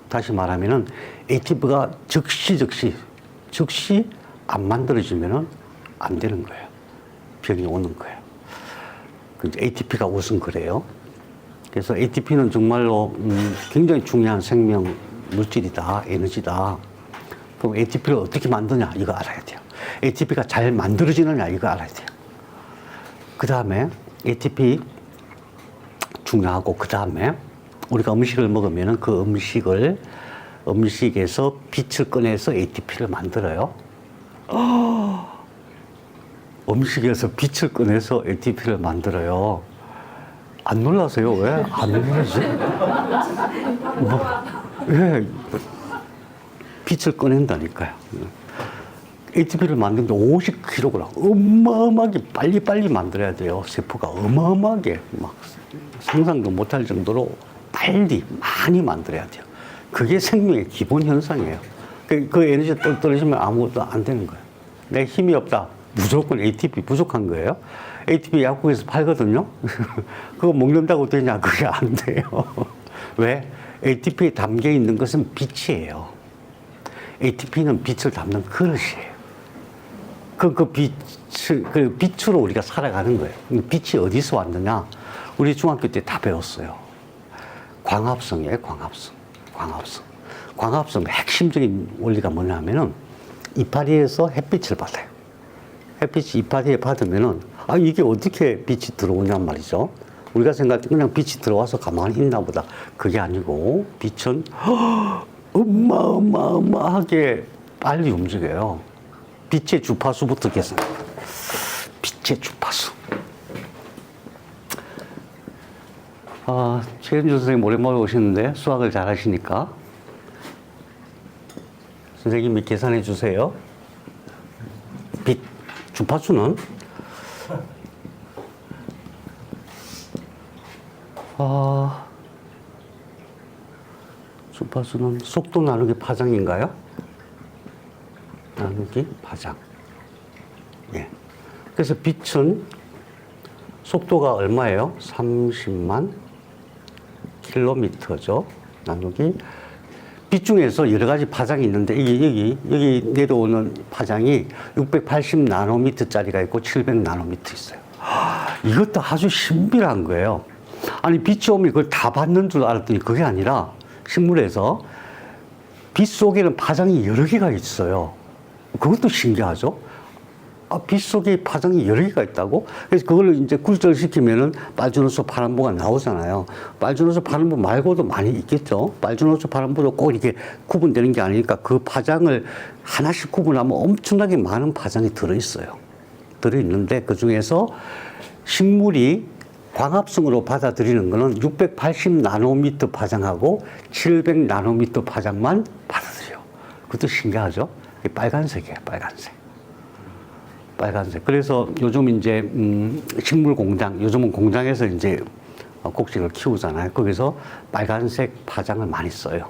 다시 말하면은 ATP가 즉시 안 만들어지면은 안 되는 거예요. 병이 오는 거예요. ATP가 우선 그래요. 그래서 ATP는 정말로 굉장히 중요한 생명 물질이다, 에너지다. 그럼 ATP를 어떻게 만드냐, 이거 알아야 돼요. ATP가 잘 만들어지느냐, 이거 알아야 돼요. 그 다음에 ATP 중요하고, 그 다음에 우리가 음식을 먹으면 그 음식에서 빛을 꺼내서 ATP를 만들어요. 음식에서 빛을 꺼내서 ATP를 만들어요. 안 놀라세요? 왜? 안 놀라지? 왜? 빛을 꺼낸다니까요. ATP를 만드는데 50kg. 어마어마하게 빨리 만들어야 돼요. 세포가 어마어마하게 막 상상도 못할 정도로 빨리 많이 만들어야 돼요. 그게 생명의 기본 현상이에요. 그 에너지가 떨어지면 아무것도 안 되는 거예요. 내 힘이 없다. 무조건 ATP 부족한 거예요. ATP 약국에서 팔거든요. 그거 먹는다고 되냐? 그게 안 돼요. 왜? ATP에 담겨 있는 것은 빛이에요. ATP는 빛을 담는 그릇이에요. 그 빛으로 우리가 살아가는 거예요. 빛이 어디서 왔느냐? 우리 중학교 때 다 배웠어요. 광합성이에요, 광합성. 광합성 핵심적인 원리가 뭐냐면은 이파리에서 햇빛을 받아요. 햇빛이 이파리에 받으면은 이게 어떻게 빛이 들어오냔 말이죠. 우리가 생각할 때 그냥 빛이 들어와서 가만히 있나 보다. 그게 아니고 빛은 어마어마하게 빨리 움직여요. 빛의 주파수부터 계산합니다. 빛의 주파수. 최현주 선생님 오랜만에 오시는데 수학을 잘 하시니까 선생님이 계산해 주세요. 빛, 주파수는 주파수는 속도 나누기 파장인가요? 나누기 파장. 예. 그래서 빛은 속도가 얼마예요? 30만 킬로미터죠. 나누기. 빛 중에서 여러 가지 파장이 있는데, 여기 내려오는 파장이 680 나노미터짜리가 있고 700 나노미터 있어요. 이것도 아주 신비한 거예요. 아니, 빛이 오면 그걸 다 받는 줄 알았더니 그게 아니라 식물에서 빛 속에는 파장이 여러 개가 있어요. 그것도 신기하죠? 빛 속에 파장이 여러 개가 있다고? 그래서 그걸 이제 굴절시키면은 빨주노초 파란보가 나오잖아요. 빨주노초 파란보 말고도 많이 있겠죠? 빨주노초 파란보도 꼭 이렇게 구분되는 게 아니니까 그 파장을 하나씩 구분하면 엄청나게 많은 파장이 들어있어요. 들어있는데 그 중에서 식물이 광합성으로 받아들이는 거는 680 나노미터 파장하고 700 나노미터 파장만 받아들여요. 그것도 신기하죠? 빨간색이에요, 빨간색. 그래서 요즘 이제, 식물 공장, 요즘은 공장에서 이제 곡식을 키우잖아요. 거기서 빨간색 파장을 많이 써요.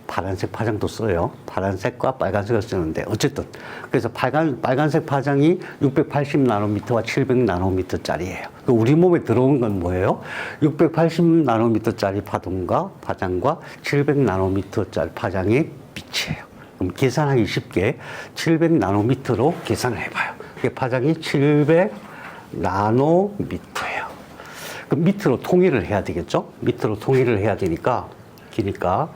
파란색 파장도 써요. 파란색과 빨간색을 쓰는데, 어쨌든. 그래서 빨간색 파장이 680 나노미터와 700 나노미터짜리예요. 우리 몸에 들어온 건 뭐예요? 680 나노미터짜리 파장과 700 나노미터짜리 파장의 빛이에요. 그럼 계산하기 쉽게 700 나노미터로 계산을 해봐요. 파장이 700 나노미터예요. 그럼 미터로 통일을 해야 되겠죠? 미터로 통일을 해야 되니까, 기니까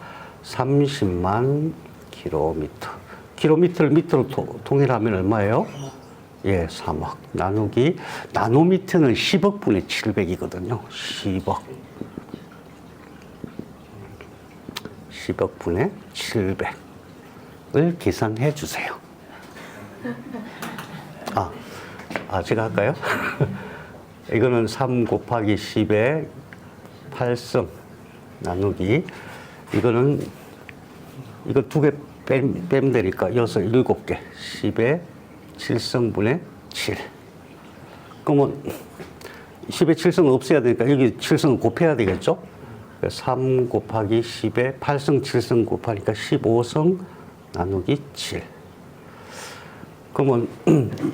30만 킬로미터. 킬로미터를 미터로 통일하면 얼마예요? 예, 3억. 나누기, 나노미터는 10억 분의 700이거든요. 10억 분의 700을 계산해 주세요. 제가 할까요? 이거는 3 곱하기 10의 8성 나누기, 이거 2개 빼면 되니까 6, 7개. 10의 7성분의 7. 그러면 10의 7성은 없애야 되니까 여기 7성은 곱해야 되겠죠? 3 곱하기 10의 8성, 7성 곱하니까 15성 나누기 7. 그러면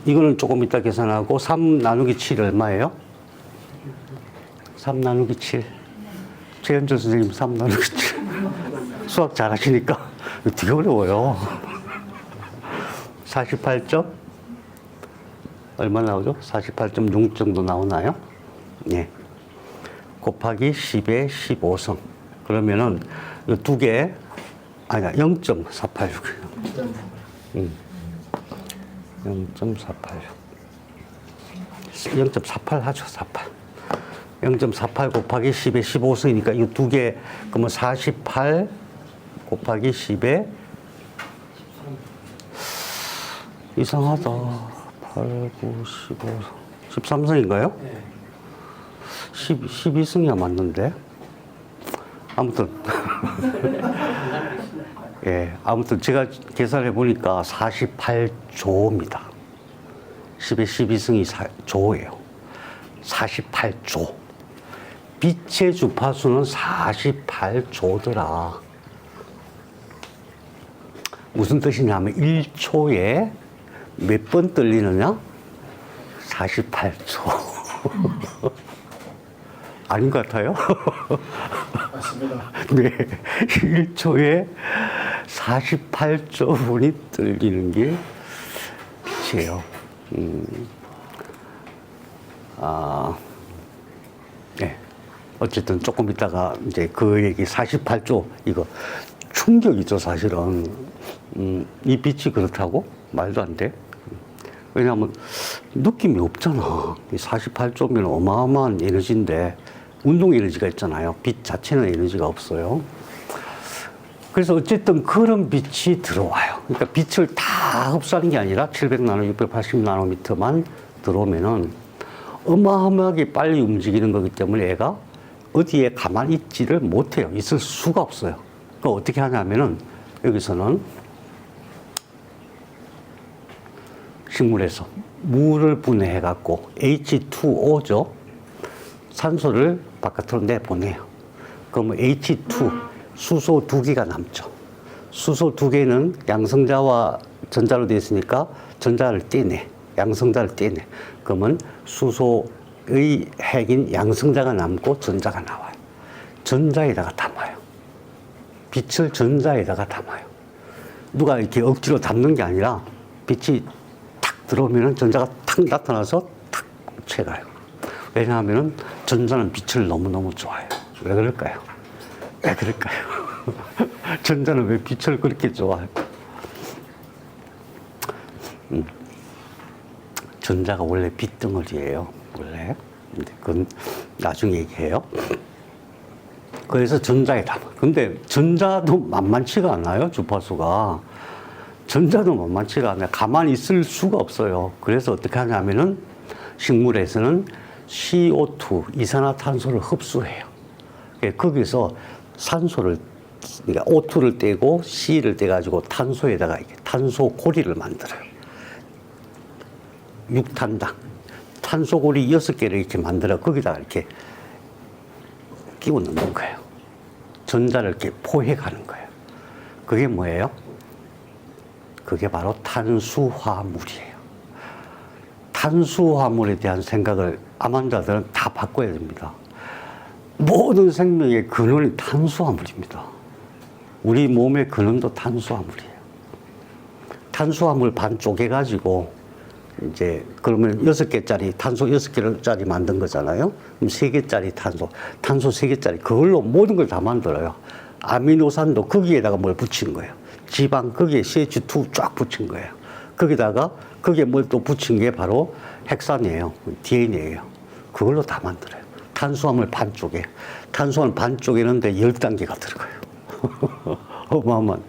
이거는 조금 이따 계산하고 3 나누기 7 얼마예요? 3 나누기 7. 최현철 선생님 3 나누기 7. 수학 잘하시니까 되게 어려워요. 48점? 얼마 나오죠? 48.6 정도 나오나요? 네. 곱하기 10의 15성. 그러면은 이 두 개, 0.486. 0.486. 0.48 하죠, 48. 0.48 곱하기 10의 15성이니까 이 두 개, 그러면 48 곱하기 10의 이상하다. 8, 9, 15, 13성인가요? 12성이야 맞는데. 아무튼. 예, 아무튼 제가 계산해 보니까 48조입니다. 10의 12승이 조예요. 48조. 빛의 주파수는 48조더라. 무슨 뜻이냐면 1초에 몇 번 떨리느냐? 48조. 아닌 것 같아요? 맞습니다. 네. 1초에 48조 분이 떨리는 게 빛이에요. 네. 어쨌든 조금 있다가 이제 그 얘기 48조, 이거 충격이죠, 사실은. 이 빛이 그렇다고? 말도 안 돼. 왜냐하면 느낌이 없잖아. 48조면 어마어마한 에너지인데, 운동 에너지가 있잖아요. 빛 자체는 에너지가 없어요. 그래서 어쨌든 그런 빛이 들어와요. 그러니까 빛을 다 흡수하는 게 아니라 700나노, 680나노미터만 들어오면은 어마어마하게 빨리 움직이는 거기 때문에 애가 어디에 가만히 있지를 못해요. 있을 수가 없어요. 그러니까 어떻게 하냐면은 여기서는 식물에서 물을 분해해갖고 H2O죠. 산소를 바깥으로 내보내요. 그러면 H2, 수소 2개가 남죠. 수소 2개는 양성자와 전자로 되어 있으니까 전자를 떼내. 양성자를 떼내. 그러면 수소의 핵인 양성자가 남고 전자가 나와요. 전자에다가 담아요. 빛을 전자에다가 담아요. 누가 이렇게 억지로 담는 게 아니라 빛이 탁 들어오면 전자가 탁 나타나서 탁 채가요. 왜냐하면 전자는 빛을 너무너무 좋아해요. 왜 그럴까요? 왜 그럴까요? 전자는 왜 빛을 그렇게 좋아해요? 전자가 원래 빛덩어리예요. 원래. 근데 그건 나중에 얘기해요. 그래서 전자에 담아. 근데 전자도 만만치가 않아요. 주파수가. 전자도 만만치가 않아요. 가만히 있을 수가 없어요. 그래서 어떻게 하냐면은 식물에서는 CO2, 이산화탄소를 흡수해요. 거기서 산소를, 그러니까 O2를 떼고 C를 떼가지고 탄소에다가 이렇게 탄소고리를 만들어요. 6탄당. 탄소고리 6개를 이렇게 만들어 거기다가 이렇게 끼워 넣는 거예요. 전자를 이렇게 포획하는 거예요. 그게 뭐예요? 그게 바로 탄수화물이에요. 탄수화물에 대한 생각을 암환자들은 다 바꿔야 됩니다. 모든 생명의 근원이 탄수화물입니다. 우리 몸의 근원도 탄수화물이에요. 탄수화물 반 쪼개가지고 이제 그러면 6개짜리 탄소 6개짜리 만든 거잖아요. 그럼 3개짜리 탄소 3개짜리 그걸로 모든 걸 다 만들어요. 아미노산도 거기에다가 뭘 붙인 거예요. 지방 거기에 CH2 쫙 붙인 거예요. 거기다가 거기에 뭘 또 붙인 게 바로 핵산이에요. DNA예요. 그걸로 다 만들어요. 탄수화물 반쪽에. 탄수화물 반쪽에는데 10단계가 들어가요. 어마어마한.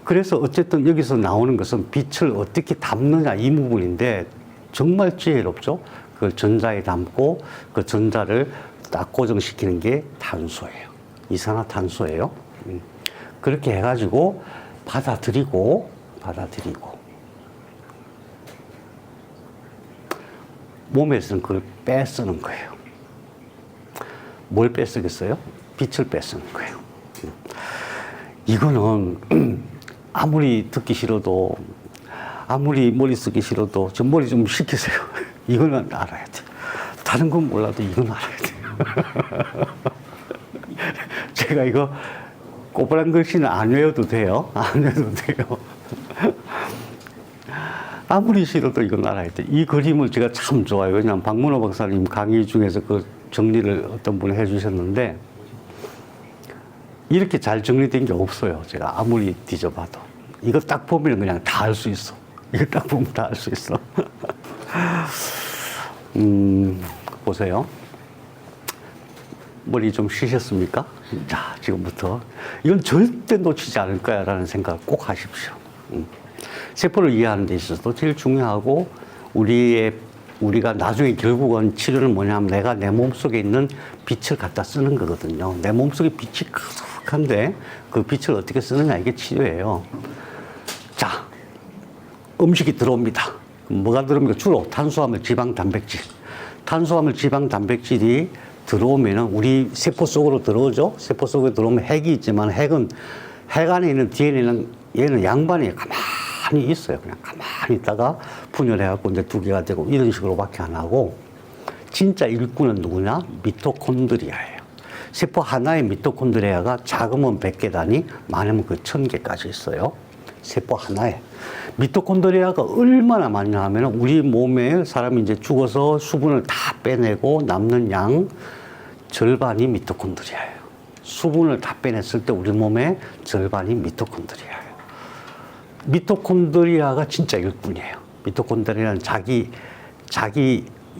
그래서 어쨌든 여기서 나오는 것은 빛을 어떻게 담느냐 이 부분인데 정말 지혜롭죠. 그 전자에 담고 그 전자를 딱 고정시키는 게 탄소예요. 이산화탄소예요. 그렇게 해가지고 받아들이고 몸에서는 그걸 빼쓰는 거예요. 뭘 빼쓰겠어요? 빛을 빼쓰는 거예요. 이거는 아무리 듣기 싫어도, 아무리 머리 쓰기 싫어도 저 머리 좀 식히세요. 이거는 알아야 돼. 다른 건 몰라도 이건 알아야 돼. 제가 이거 꼬부랑 글씨는 안 외워도 돼요. 안 외워도 돼요. 아무리 싫어도 이건 알아야 돼. 이 그림을 제가 참 좋아해요. 왜냐하면 박문호 박사님 강의 중에서 그 정리를 어떤 분이 해주셨는데 이렇게 잘 정리된 게 없어요. 제가 아무리 뒤져봐도. 이거 딱 보면 그냥 다 알 수 있어. 이거 딱 보면 다 알 수 있어. 보세요. 머리 좀 쉬셨습니까? 자, 지금부터. 이건 절대 놓치지 않을 거야 라는 생각을 꼭 하십시오. 세포를 이해하는 데 있어서도 제일 중요하고 우리가 나중에 결국은 치료는 뭐냐면 내가 내 몸속에 있는 빛을 갖다 쓰는 거거든요. 내 몸속에 빛이 가득한데 그 빛을 어떻게 쓰느냐 이게 치료예요. 자, 음식이 들어옵니다. 뭐가 들어옵니까? 주로 탄수화물, 지방, 단백질. 탄수화물, 지방, 단백질이 들어오면은 우리 세포 속으로 들어오죠. 세포 속에 들어오면 핵이 있지만 핵 안에 있는 DNA는 얘는 양반이 가만히 있어요. 그냥 가만히 있다가 분열해갖고 이제 2개가 되고 이런 식으로밖에 안 하고 진짜 일꾼은 누구냐? 미토콘드리아예요. 세포 하나의 미토콘드리아가 작으면 100개 단위, 많으면 그 1000개까지 있어요. 세포 하나에. 미토콘드리아가 얼마나 많냐 하면 우리 몸에 사람이 이제 죽어서 수분을 다 빼내고 남는 양 절반이 미토콘드리아예요. 수분을 다 빼냈을 때 우리 몸의 절반이 미토콘드리아예요. 미토콘드리아가 진짜 일꾼이에요. 미토콘드리아는 자기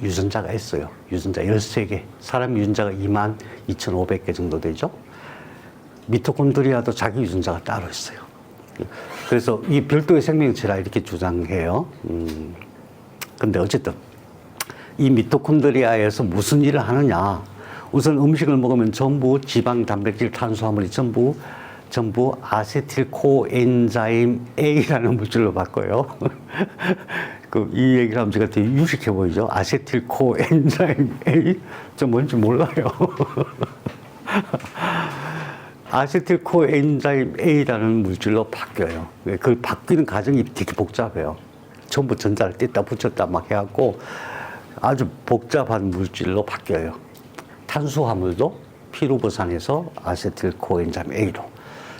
유전자가 있어요. 유전자 13개. 사람 유전자가 22,500개 정도 되죠. 미토콘드리아도 자기 유전자가 따로 있어요. 그래서 이 별도의 생명체라 이렇게 주장해요. 근데 어쨌든 이 미토콘드리아에서 무슨 일을 하느냐. 우선 음식을 먹으면 전부 지방, 단백질, 탄수화물이 전부 아세틸코엔자임 A라는 물질로 바꿔요. 이 얘기를 하면 제가 되게 유식해 보이죠? 아세틸코엔자임 A? 저 뭔지 몰라요. 아세틸코엔자임 A라는 물질로 바뀌어요. 그 바뀌는 과정이 되게 복잡해요. 전부 전자를 뗐다 붙였다 막 해갖고 아주 복잡한 물질로 바뀌어요. 탄수화물도 피루부산에서 아세틸코엔자임 A로,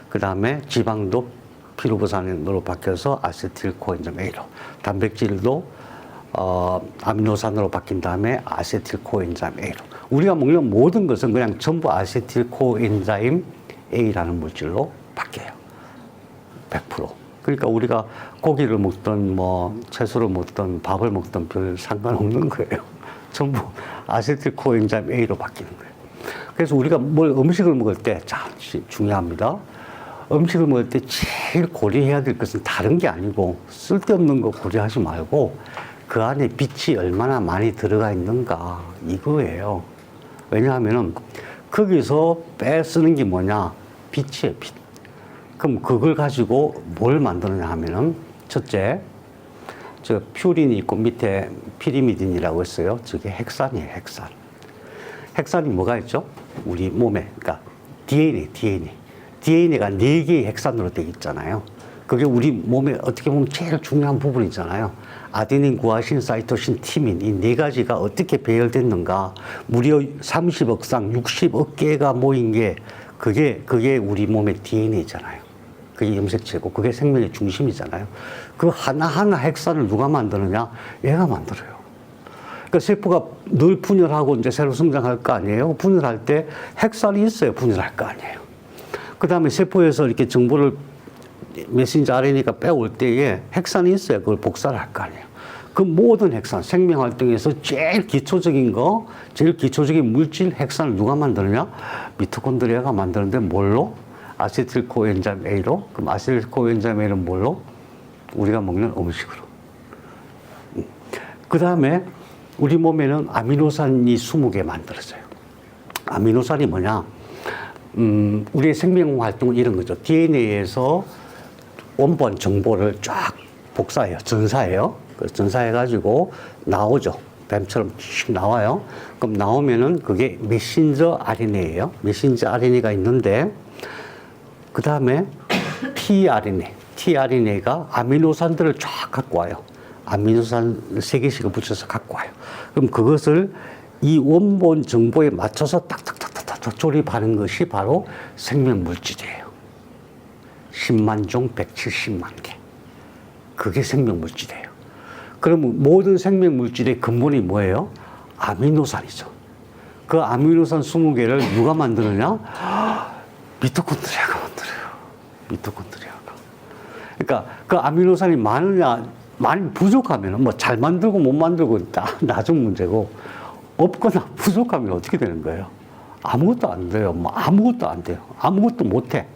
그 다음에 지방도 피루부산으로 바뀌어서 아세틸코엔자임 A로, 단백질도 아미노산으로 바뀐 다음에 아세틸코엔자임 A로. 우리가 먹는 모든 것은 그냥 전부 아세틸코엔자임 A라는 물질로 바뀌어요. 100%. 그러니까 우리가 고기를 먹든 뭐 채소를 먹든 밥을 먹든 별 상관없는 거예요. 전부 아세틸코엔자임 A로 바뀌는 거예요. 그래서 우리가 음식을 먹을 때, 자, 중요합니다. 음식을 먹을 때 제일 고려해야 될 것은 다른 게 아니고 쓸데없는 거 고려하지 말고 그 안에 빛이 얼마나 많이 들어가 있는가 이거예요. 왜냐하면 거기서 빼쓰는 게 뭐냐? 빛이에요, 빛. 그럼 그걸 가지고 뭘 만드느냐 하면은 첫째, 저 퓨린이 있고 밑에 피리미딘이라고 했어요. 저게 핵산이에요, 핵산. 핵산이 뭐가 있죠? 우리 몸에, 그러니까 DNA가 4개의 핵산으로 되어 있잖아요. 그게 우리 몸에 어떻게 보면 제일 중요한 부분이잖아요. 아데닌, 구아신, 사이토신, 티민 이 4가지가 어떻게 배열됐는가. 무려 30억 쌍, 60억 개가 모인 게 그게 우리 몸의 DNA잖아요. 그게 염색체고 그게 생명의 중심이잖아요. 그 하나하나 핵산을 누가 만드느냐? 얘가 만들어요. 그러니까 세포가 늘 분열하고 이제 새로 성장할 거 아니에요? 분열할 때 핵산이 있어야 분열할 거 아니에요? 그 다음에 세포에서 이렇게 정보를 메신저 RNA가 빼올 때에 핵산이 있어야 그걸 복사를 할 거 아니에요? 그 모든 핵산, 생명 활동에서 제일 기초적인 물질 핵산을 누가 만드느냐? 미토콘드리아가 만드는데 뭘로? 아세틸코엔자임 A로? 그럼 아세틸코엔자임 A는 뭘로? 우리가 먹는 음식으로. 그 다음에 우리 몸에는 아미노산이 20개 만들어져요. 아미노산이 뭐냐? 우리의 생명 활동은 이런 거죠. DNA에서 원본 정보를 쫙 복사해요. 전사해요. 전사해가지고 나오죠. 뱀처럼 쭉 나와요. 그럼 나오면은 그게 메신저 RNA예요. 메신저 RNA가 있는데, 그 다음에 tRNA가 아미노산들을 쫙 갖고 와요. 아미노산 3개씩을 붙여서 갖고 와요. 그럼 그것을 이 원본 정보에 맞춰서 딱딱딱딱딱 조립하는 것이 바로 생명물질이에요. 10만 종 170만 개. 그게 생명물질이에요. 그러면 모든 생명물질의 근본이 뭐예요? 아미노산이죠. 그 아미노산 20개를 누가 만드느냐? 미토콘드리아가 만들어요. 미토콘드리아가. 그러니까 그 아미노산이 많이 부족하면 뭐 잘 만들고 못 만들고 나중 문제고, 없거나 부족하면 어떻게 되는 거예요? 아무것도 안 돼요. 뭐 아무것도 안 돼요. 아무것도 못 해.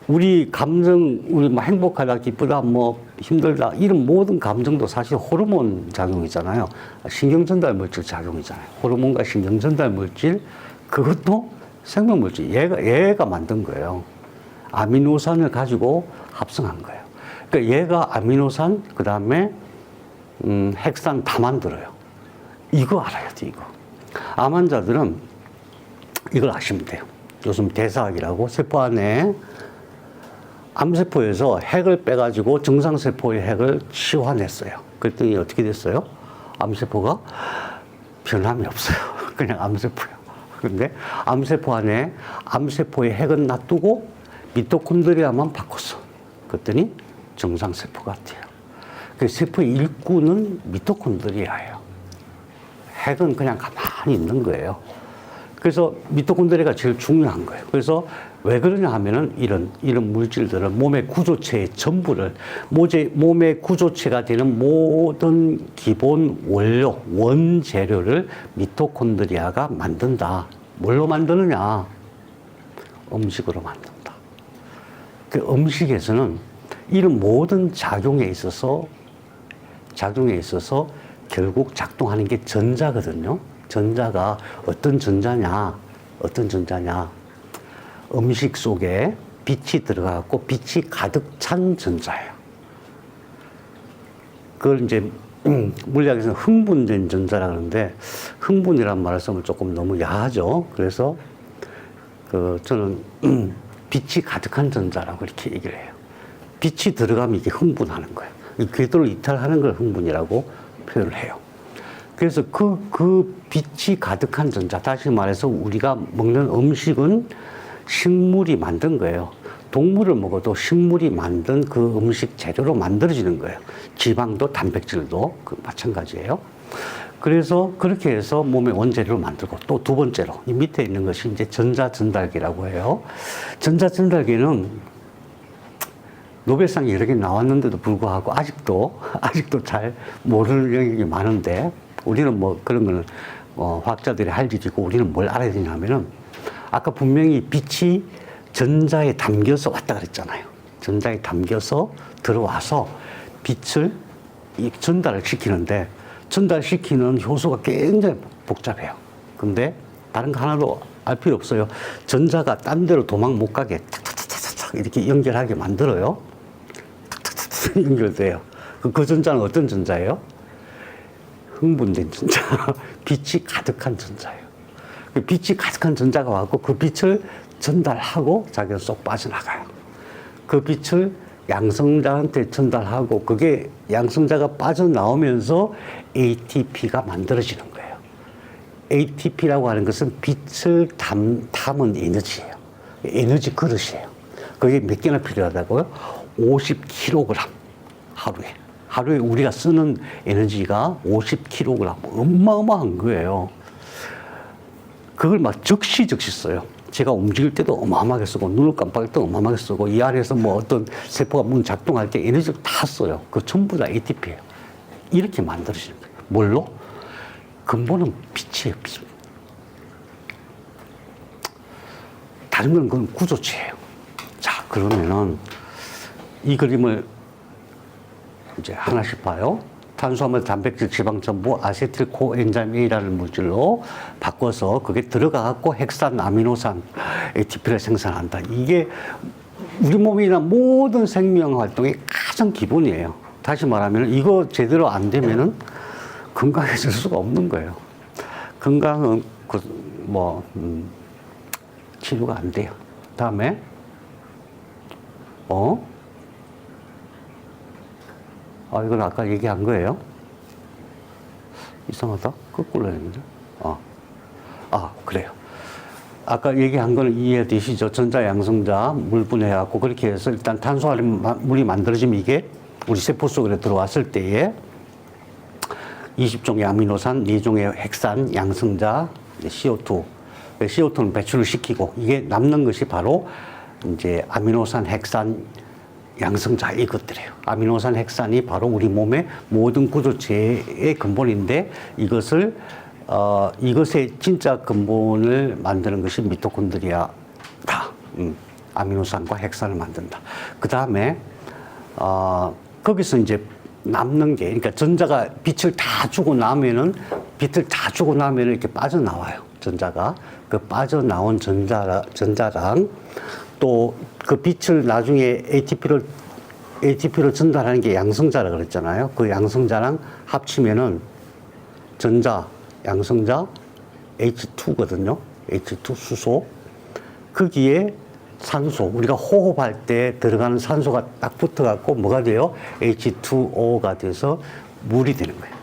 우리 감정, 우리 뭐 행복하다, 기쁘다, 뭐 힘들다, 이런 모든 감정도 사실 호르몬 작용이잖아요. 신경전달 물질 작용이잖아요. 호르몬과 신경전달 물질, 그것도 생명물질. 얘가 만든 거예요. 아미노산을 가지고 합성한 거예요. 그러니까 얘가 아미노산, 그 다음에 핵산 다 만들어요. 이거 알아야 돼, 이거. 암 환자들은 이걸 아시면 돼요. 요즘 대사학이라고 세포 안에 암세포에서 핵을 빼가지고 정상세포의 핵을 치환했어요. 그랬더니 어떻게 됐어요? 암세포가 변함이 없어요. 그냥 암세포예요. 근데 암세포 안에 암세포의 핵은 놔두고 미토콘드리아만 바꿨어. 그랬더니 정상세포가 돼요. 그 세포의 일구는 미토콘드리아예요. 핵은 그냥 가만히 있는 거예요. 그래서 미토콘드리아가 제일 중요한 거예요. 그래서 왜 그러냐 하면은 이런 물질들은 몸의 구조체의 전부를, 몸의 구조체가 되는 모든 기본 원료, 원재료를 미토콘드리아가 만든다. 뭘로 만드느냐? 음식으로 만든다. 그 음식에서는 이런 모든 작용에 있어서 결국 작동하는 게 전자거든요. 전자가 어떤 전자냐? 음식 속에 빛이 들어가고 빛이 가득 찬 전자예요. 그걸 이제 물리학에서는 흥분된 전자라 그러는데, 흥분이란 말을 쓰면 조금 너무 야하죠. 그래서 저는 빛이 가득한 전자라고 이렇게 얘기를 해요. 빛이 들어가면 이게 흥분하는 거예요. 궤도를 이탈하는 걸 흥분이라고 표현을 해요. 그래서 그 빛이 가득한 전자, 다시 말해서 우리가 먹는 음식은 식물이 만든 거예요. 동물을 먹어도 식물이 만든 그 음식 재료로 만들어지는 거예요. 지방도 단백질도 마찬가지예요. 그래서 그렇게 해서 몸의 원재료를 만들고, 또 두 번째로 이 밑에 있는 것이 이제 전자전달기라고 해요. 전자전달기는 노벨상이 여러 개 나왔는데도 불구하고 아직도 잘 모르는 영역이 많은데, 우리는 뭐 그런 거는 화학자들이 할 일이고, 우리는 뭘 알아야 되냐면은, 아까 분명히 빛이 전자에 담겨서 왔다 그랬잖아요. 전자에 담겨서 들어와서 빛을 전달을 시키는데, 전달시키는 효소가 굉장히 복잡해요. 근데 다른 거 하나도 알 필요 없어요. 전자가 딴 데로 도망 못 가게 탁탁탁탁탁 이렇게 연결하게 만들어요. 탁탁탁탁 연결돼요. 그 전자는 어떤 전자예요? 흥분된 전자. 빛이 가득한 전자예요. 그 빛이 가득한 전자가 와서 그 빛을 전달하고 자기가 쏙 빠져나가요. 그 빛을 양성자한테 전달하고, 그게 양성자가 빠져나오면서 ATP가 만들어지는 거예요. ATP라고 하는 것은 빛을 담은 에너지예요. 에너지 그릇이에요. 그게 몇 개나 필요하다고요? 50kg 하루에. 하루에 우리가 쓰는 에너지가 50kg. 어마어마한 거예요. 그걸 막 즉시 써요. 제가 움직일 때도 어마어마하게 쓰고, 눈을 깜빡일 때도 어마어마하게 쓰고, 이 안에서 뭐 어떤 세포가 문 작동할 때 에너지를 다 써요. 그 전부 다 ATP예요. 이렇게 만들어지는 거예요. 뭘로? 근본은 빛이에요, 빛. 다른 건 그건 구조체예요. 자, 그러면은 이 그림을 이제 하나씩 봐요. 탄수화물, 단백질, 지방 전부 아세틸 코엔자임 A라는 물질로 바꿔서 그게 들어가갖고 핵산, 아미노산, ATP를 생산한다. 이게 우리 몸이나 모든 생명 활동의 가장 기본이에요. 다시 말하면 이거 제대로 안 되면은 건강해질 수가 없는 거예요. 건강은 치료가 안 돼요. 다음에 이건 아까 얘기한 거예요. 이상하다. 거꾸로 했는데. 그래요. 아까 얘기한 거는 이해되시죠? 전자, 양성자, 물 분해해갖고 그렇게 해서 일단 탄수화물이 만들어지면 이게 우리 세포 속에 들어왔을 때에 20종의 아미노산, 4종의 핵산, 양성자, CO2. CO2는 배출을 시키고, 이게 남는 것이 바로 이제 아미노산, 핵산, 양성자, 이것들이에요. 아미노산, 핵산이 바로 우리 몸의 모든 구조체의 근본인데, 이것의 진짜 근본을 만드는 것이 미토콘드리아다. 아미노산과 핵산을 만든다. 그 다음에 거기서 이제 남는 게, 그러니까 전자가 빛을 다 주고 나면은 이렇게 빠져나와요. 전자가. 그 빠져나온 전자랑 또 그 빛을 나중에 ATP로 전달하는 게 양성자라 그랬잖아요. 그 양성자랑 합치면은 전자, 양성자, H2거든요. H2 수소. 거기에 산소, 우리가 호흡할 때 들어가는 산소가 딱 붙어갖고 뭐가 돼요? H2O가 돼서 물이 되는 거예요.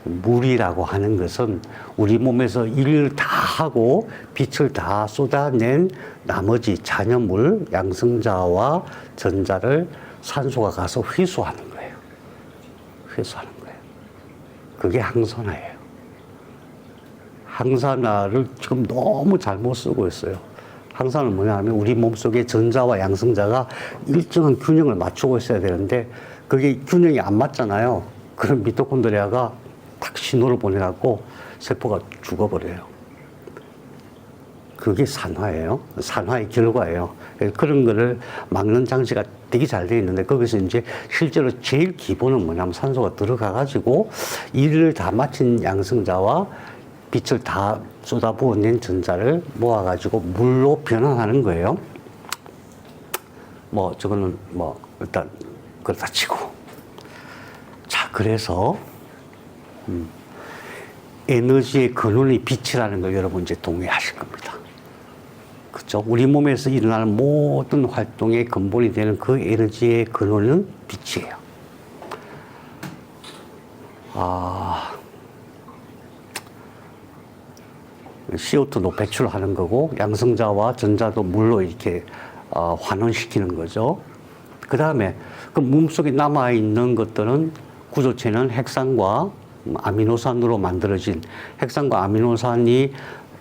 물이라고 하는 것은 우리 몸에서 일을 다 하고 빛을 다 쏟아낸 나머지 잔여물, 양성자와 전자를 산소가 가서 회수하는 거예요. 회수하는 거예요. 그게 항산화예요. 항산화를 지금 너무 잘못 쓰고 있어요. 항산화는 뭐냐면 우리 몸속에 전자와 양성자가 일정한 균형을 맞추고 있어야 되는데 그게 균형이 안 맞잖아요. 그럼 미토콘드리아가 딱 신호를 보내갖고 세포가 죽어버려요. 그게 산화예요. 산화의 결과예요. 그런 거를 막는 장치가 되게 잘 되어 있는데 거기서 이제 실제로 제일 기본은 뭐냐면 산소가 들어가가지고 일을 다 마친 양성자와 빛을 다 쏟아부어낸 전자를 모아가지고 물로 변환하는 거예요. 뭐 저거는 뭐 일단 그렇다 치고. 자, 그래서 에너지의 근원이 빛이라는 걸 여러분 이제 동의하실 겁니다. 그렇죠? 우리 몸에서 일어나는 모든 활동의 근본이 되는 그 에너지의 근원은 빛이에요. CO2도 배출하는 거고 양성자와 전자도 물로 이렇게 환원시키는 거죠. 그 다음에 그 몸속에 남아있는 것들은 구조체는 핵산과 아미노산으로 만들어진 핵산과 아미노산이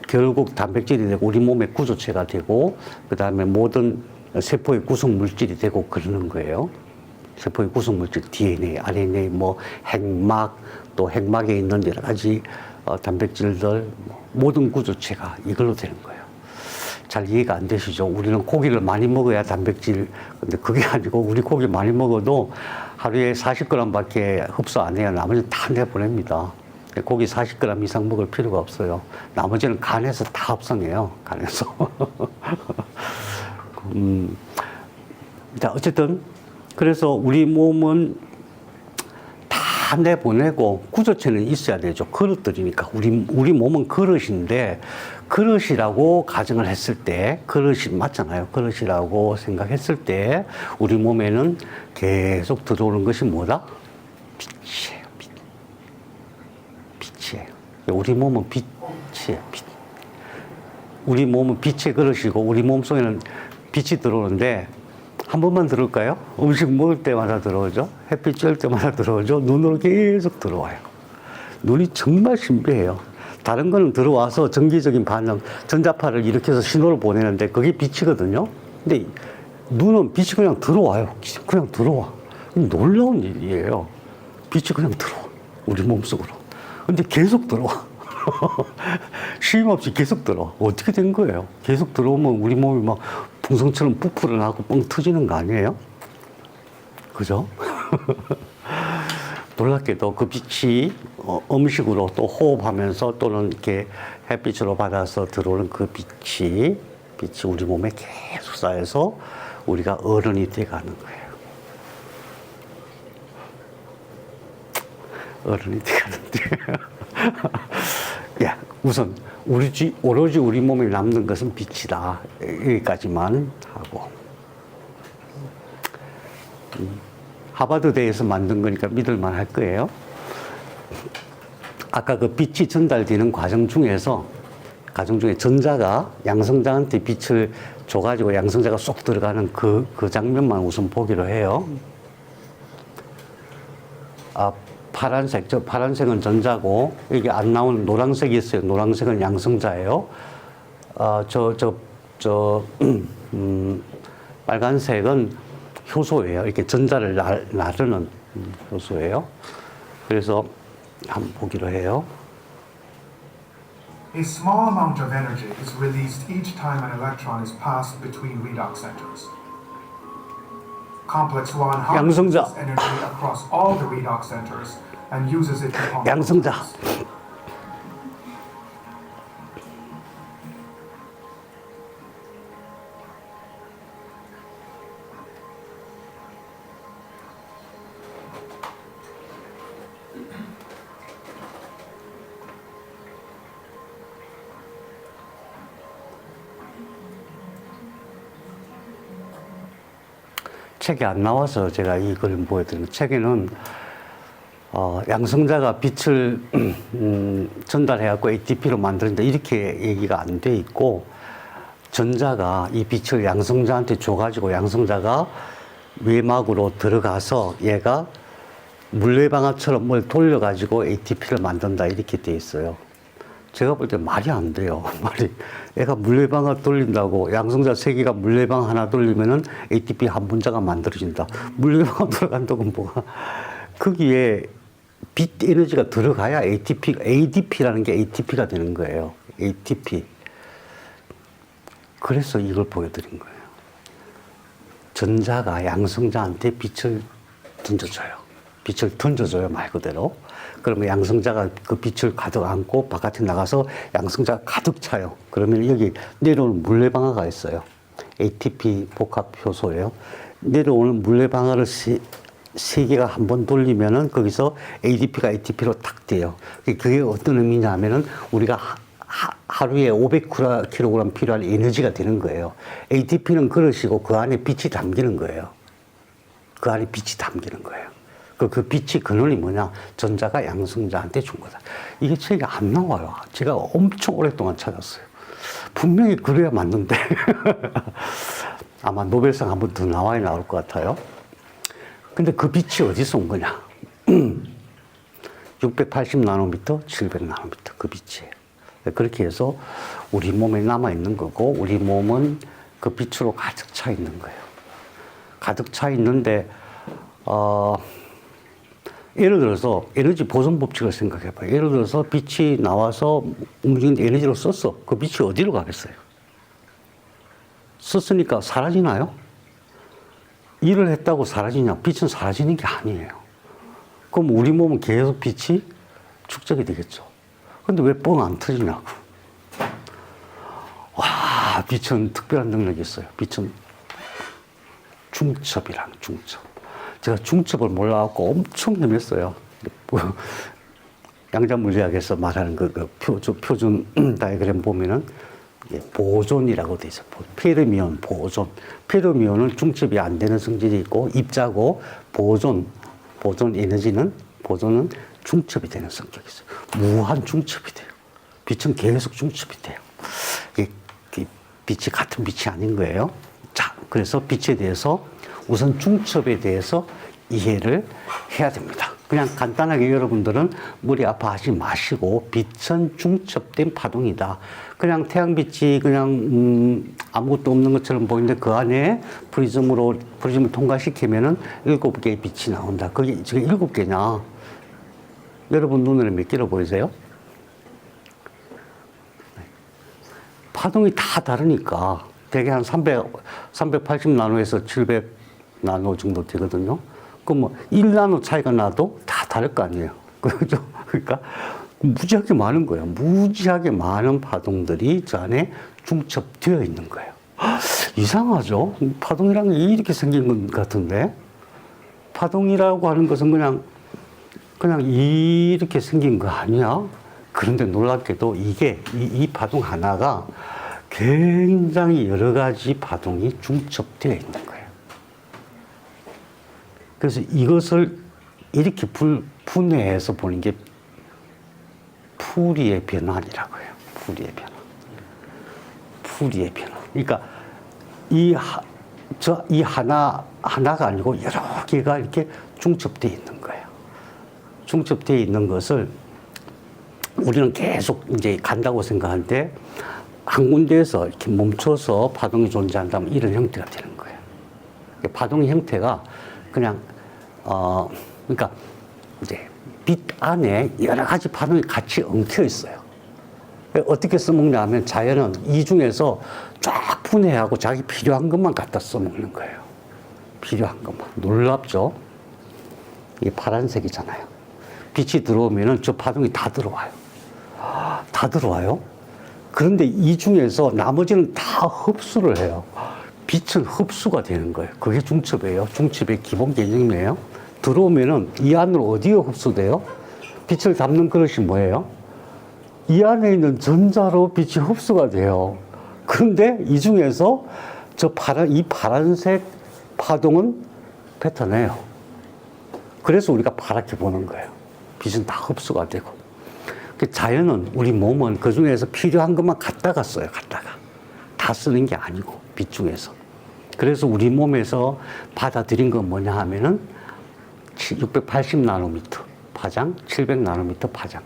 결국 단백질이 되고 우리 몸의 구조체가 되고 그 다음에 모든 세포의 구성 물질이 되고 그러는 거예요. 세포의 구성 물질, DNA, RNA, 뭐 핵막, 또 핵막에 있는 여러 가지 단백질들, 모든 구조체가 이걸로 되는 거예요. 잘 이해가 안 되시죠? 우리는 고기를 많이 먹어야 단백질, 근데 그게 아니고 우리 고기 많이 먹어도 하루에 40g밖에 흡수 안 해요. 나머지는 다 내보냅니다. 고기 40g 이상 먹을 필요가 없어요. 나머지는 간에서 다 합성해요. 간에서. 자, 어쨌든 그래서 우리 몸은 다 내보내고 구조체는 있어야 되죠. 그릇들이니까. 우리 몸은 그릇인데 그릇이라고 가정을 했을 때 그릇이 맞잖아요. 그릇이라고 생각했을 때 우리 몸에는 계속 들어오는 것이 뭐다? 빛이에요. 빛이에요. 우리 몸은 빛이에요. 빛. 우리 몸은 빛의 그릇이고 우리 몸 속에는 빛이 들어오는데 한 번만 들어올까요? 음식 먹을 때마다 들어오죠. 햇빛 쬐을 때마다 들어오죠. 눈으로 계속 들어와요. 눈이 정말 신비해요. 다른 거는 들어와서 전기적인 반응, 전자파를 일으켜서 신호를 보내는데 그게 빛이거든요. 근데 눈은 빛이 그냥 들어와요. 그냥 들어와. 놀라운 일이에요. 빛이 그냥 들어와. 우리 몸속으로. 근데 계속 들어와. 쉼 없이 계속 들어와. 어떻게 된 거예요? 계속 들어오면 우리 몸이 막 풍선처럼 부풀어 나고 뻥 터지는 거 아니에요? 그죠? 놀랍게도 그 빛이 음식으로 또 호흡하면서 또는 이렇게 햇빛으로 받아서 들어오는 그 빛이 우리 몸에 계속 쌓여서 우리가 어른이 돼가는 거예요. 어른이 돼가는데. 야, 우선 오로지 우리 몸에 남는 것은 빛이다. 여기까지만 하고. 하버드대에서 만든 거니까 믿을만 할 거예요. 아까 그 빛이 전달되는 과정 중에 전자가 양성자한테 빛을 줘가지고 양성자가 쏙 들어가는 그 장면만 우선 보기로 해요. 파란색은 전자고, 여기 안 나오는 노란색이 있어요. 노란색은 양성자예요. 빨간색은 효소예요. 이렇게 전자를 나르는 효소예요. 그래서 한번 보기로 해요. A small amount of energy is released each time an electron is passed between redox centers. Complex 1 harnesses 양성자. this energy across all the redox centers and uses it to pump 양성자. glucose. 책이 안 나와서 제가 이걸 보여드리는 책에는 양성자가 빛을 전달해갖고 ATP로 만드는데 이렇게 얘기가 안 돼 있고, 전자가 이 빛을 양성자한테 줘가지고 양성자가 외막으로 들어가서 얘가 물레방아처럼 뭘 돌려가지고 ATP를 만든다 이렇게 돼 있어요. 제가 볼 때 말이 안 돼요. 말이. 애가 물레방아 돌린다고 양성자 3개가 물레방 하나 돌리면은 ATP 한 분자가 만들어진다. 물레방아 돌아간다고 뭐가. 거기에 빛 에너지가 들어가야 ADP라는 게 ATP가 되는 거예요. ATP. 그래서 이걸 보여드린 거예요. 전자가 양성자한테 빛을 던져줘요. 빛을 던져줘요, 말 그대로. 그러면 양성자가 그 빛을 가득 안고 바깥에 나가서 양성자가 가득 차요. 그러면 여기 내려오는 물레방아가 있어요. ATP 복합 효소예요. 내려오는 물레방아를 세 개가 한 번 돌리면은 거기서 ADP가 ATP로 탁 돼요. 그게 어떤 의미냐 하면은 우리가 하루에 500kg 필요한 에너지가 되는 거예요. ATP는 그릇이고 그 안에 빛이 담기는 거예요. 그 안에 빛이 담기는 거예요. 그 빛이 근원이 뭐냐? 전자가 양성자한테 준 거다. 이게 책에 안 나와요. 제가 엄청 오랫동안 찾았어요. 분명히 그래야 맞는데. 아마 노벨상 한 번 더 나와야 나올 것 같아요. 근데 그 빛이 어디서 온 거냐? 680나노미터, 700나노미터 그 빛이에요. 그렇게 해서 우리 몸에 남아있는 거고, 우리 몸은 그 빛으로 가득 차 있는 거예요. 가득 차 있는데, 예를 들어서 에너지 보존 법칙을 생각해 봐요. 예를 들어서 빛이 나와서 움직이는데 에너지를 썼어. 그 빛이 어디로 가겠어요? 썼으니까 사라지나요? 일을 했다고 사라지냐? 빛은 사라지는 게 아니에요. 그럼 우리 몸은 계속 빛이 축적이 되겠죠. 근데 왜 뻥 안 터지냐고. 와, 빛은 특별한 능력이 있어요. 빛은 중첩이랑 중첩. 제가 중첩을 몰라갖고 엄청 헤맸어요. 양자물리학에서 말하는 그 표준 다이어그램 보면은 보존이라고 돼 있어요. 페르미온, 보존. 페르미온은 중첩이 안 되는 성질이 있고, 입자고 보존은 중첩이 되는 성격이 있어요. 무한 중첩이 돼요. 빛은 계속 중첩이 돼요. 빛이 같은 빛이 아닌 거예요. 자, 그래서 빛에 대해서 우선 중첩에 대해서 이해를 해야 됩니다. 그냥 간단하게 여러분들은 머리 아파하지 마시고 빛은 중첩된 파동이다. 그냥 태양빛이 그냥 아무것도 없는 것처럼 보이는데 그 안에 프리즘을 통과시키면은 7개의 빛이 나온다. 그게 지금 7개냐? 여러분 눈에는 몇 개로 보이세요? 파동이 다 다르니까 대개 한 380나노에서 700나노 정도 되거든요. 그럼 뭐 1나노 차이가 나도 다 다를 거 아니에요. 그죠? 그러니까 무지하게 많은 거예요. 무지하게 많은 파동들이 저 안에 중첩되어 있는 거예요. 이상하죠? 파동이라는 게 이렇게 생긴 것 같은데, 파동이라고 하는 것은 그냥 이렇게 생긴 거 아니야? 그런데 놀랍게도 이 파동 하나가 굉장히 여러 가지 파동이 중첩되어 있는 거예요. 그래서 이것을 이렇게 분해해서 보는 게 푸리의 변환이라고 해요. 푸리의 변환. 그러니까 이 하나가 아니고 여러 개가 이렇게 중첩되어 있는 거예요. 중첩되어 있는 것을 우리는 계속 이제 간다고 생각하는데, 한 군데에서 이렇게 멈춰서 파동이 존재한다면 이런 형태가 되는 거예요. 파동의 형태가 그냥, 그러니까 이제 빛 안에 여러 가지 파동이 같이 엉켜 있어요. 어떻게 써먹냐 하면 자연은 이 중에서 쫙 분해하고 자기 필요한 것만 갖다 써먹는 거예요. 필요한 것만. 놀랍죠? 이게 파란색이잖아요. 빛이 들어오면은 저 파동이 다 들어와요. 다 들어와요. 그런데 이 중에서 나머지는 다 흡수를 해요. 빛은 흡수가 되는 거예요. 그게 중첩이에요. 중첩의 기본 개념이에요. 들어오면은 이 안으로 어디에 흡수돼요? 빛을 담는 그릇이 뭐예요? 이 안에 있는 전자로 빛이 흡수가 돼요. 그런데 이 중에서 이 파란색 파동은 뱉어내요. 그래서 우리가 파랗게 보는 거예요. 빛은 다 흡수가 되고. 그 자연은, 우리 몸은 그 중에서 필요한 것만 갖다가 써요, 갖다가. 다 쓰는 게 아니고, 빛 중에서. 그래서 우리 몸에서 받아들인 건 뭐냐 하면은 680나노미터 파장, 700나노미터 파장.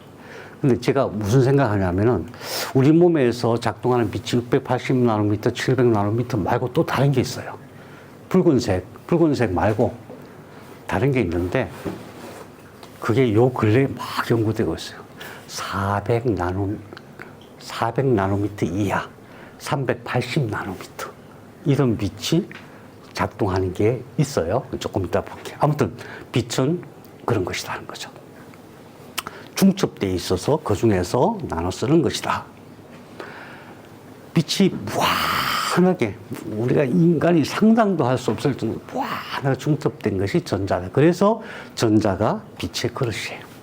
근데 제가 무슨 생각하냐면은 우리 몸에서 작동하는 빛이 680나노미터, 700나노미터 말고 또 다른 게 있어요. 붉은색 말고 다른 게 있는데 그게 요 근래에 막 연구되고 있어요. 400나노미터 이하, 380나노미터. 이런 빛이 작동하는 게 있어요. 조금 이따 볼게요. 아무튼 빛은 그런 것이라는 거죠. 중첩되어 있어서 그 중에서 나눠 쓰는 것이다. 빛이 무한하게, 우리가 인간이 상상도 할 수 없을 정도로 무한하게 중첩된 것이 전자다. 그래서 전자가 빛의 그릇이에요.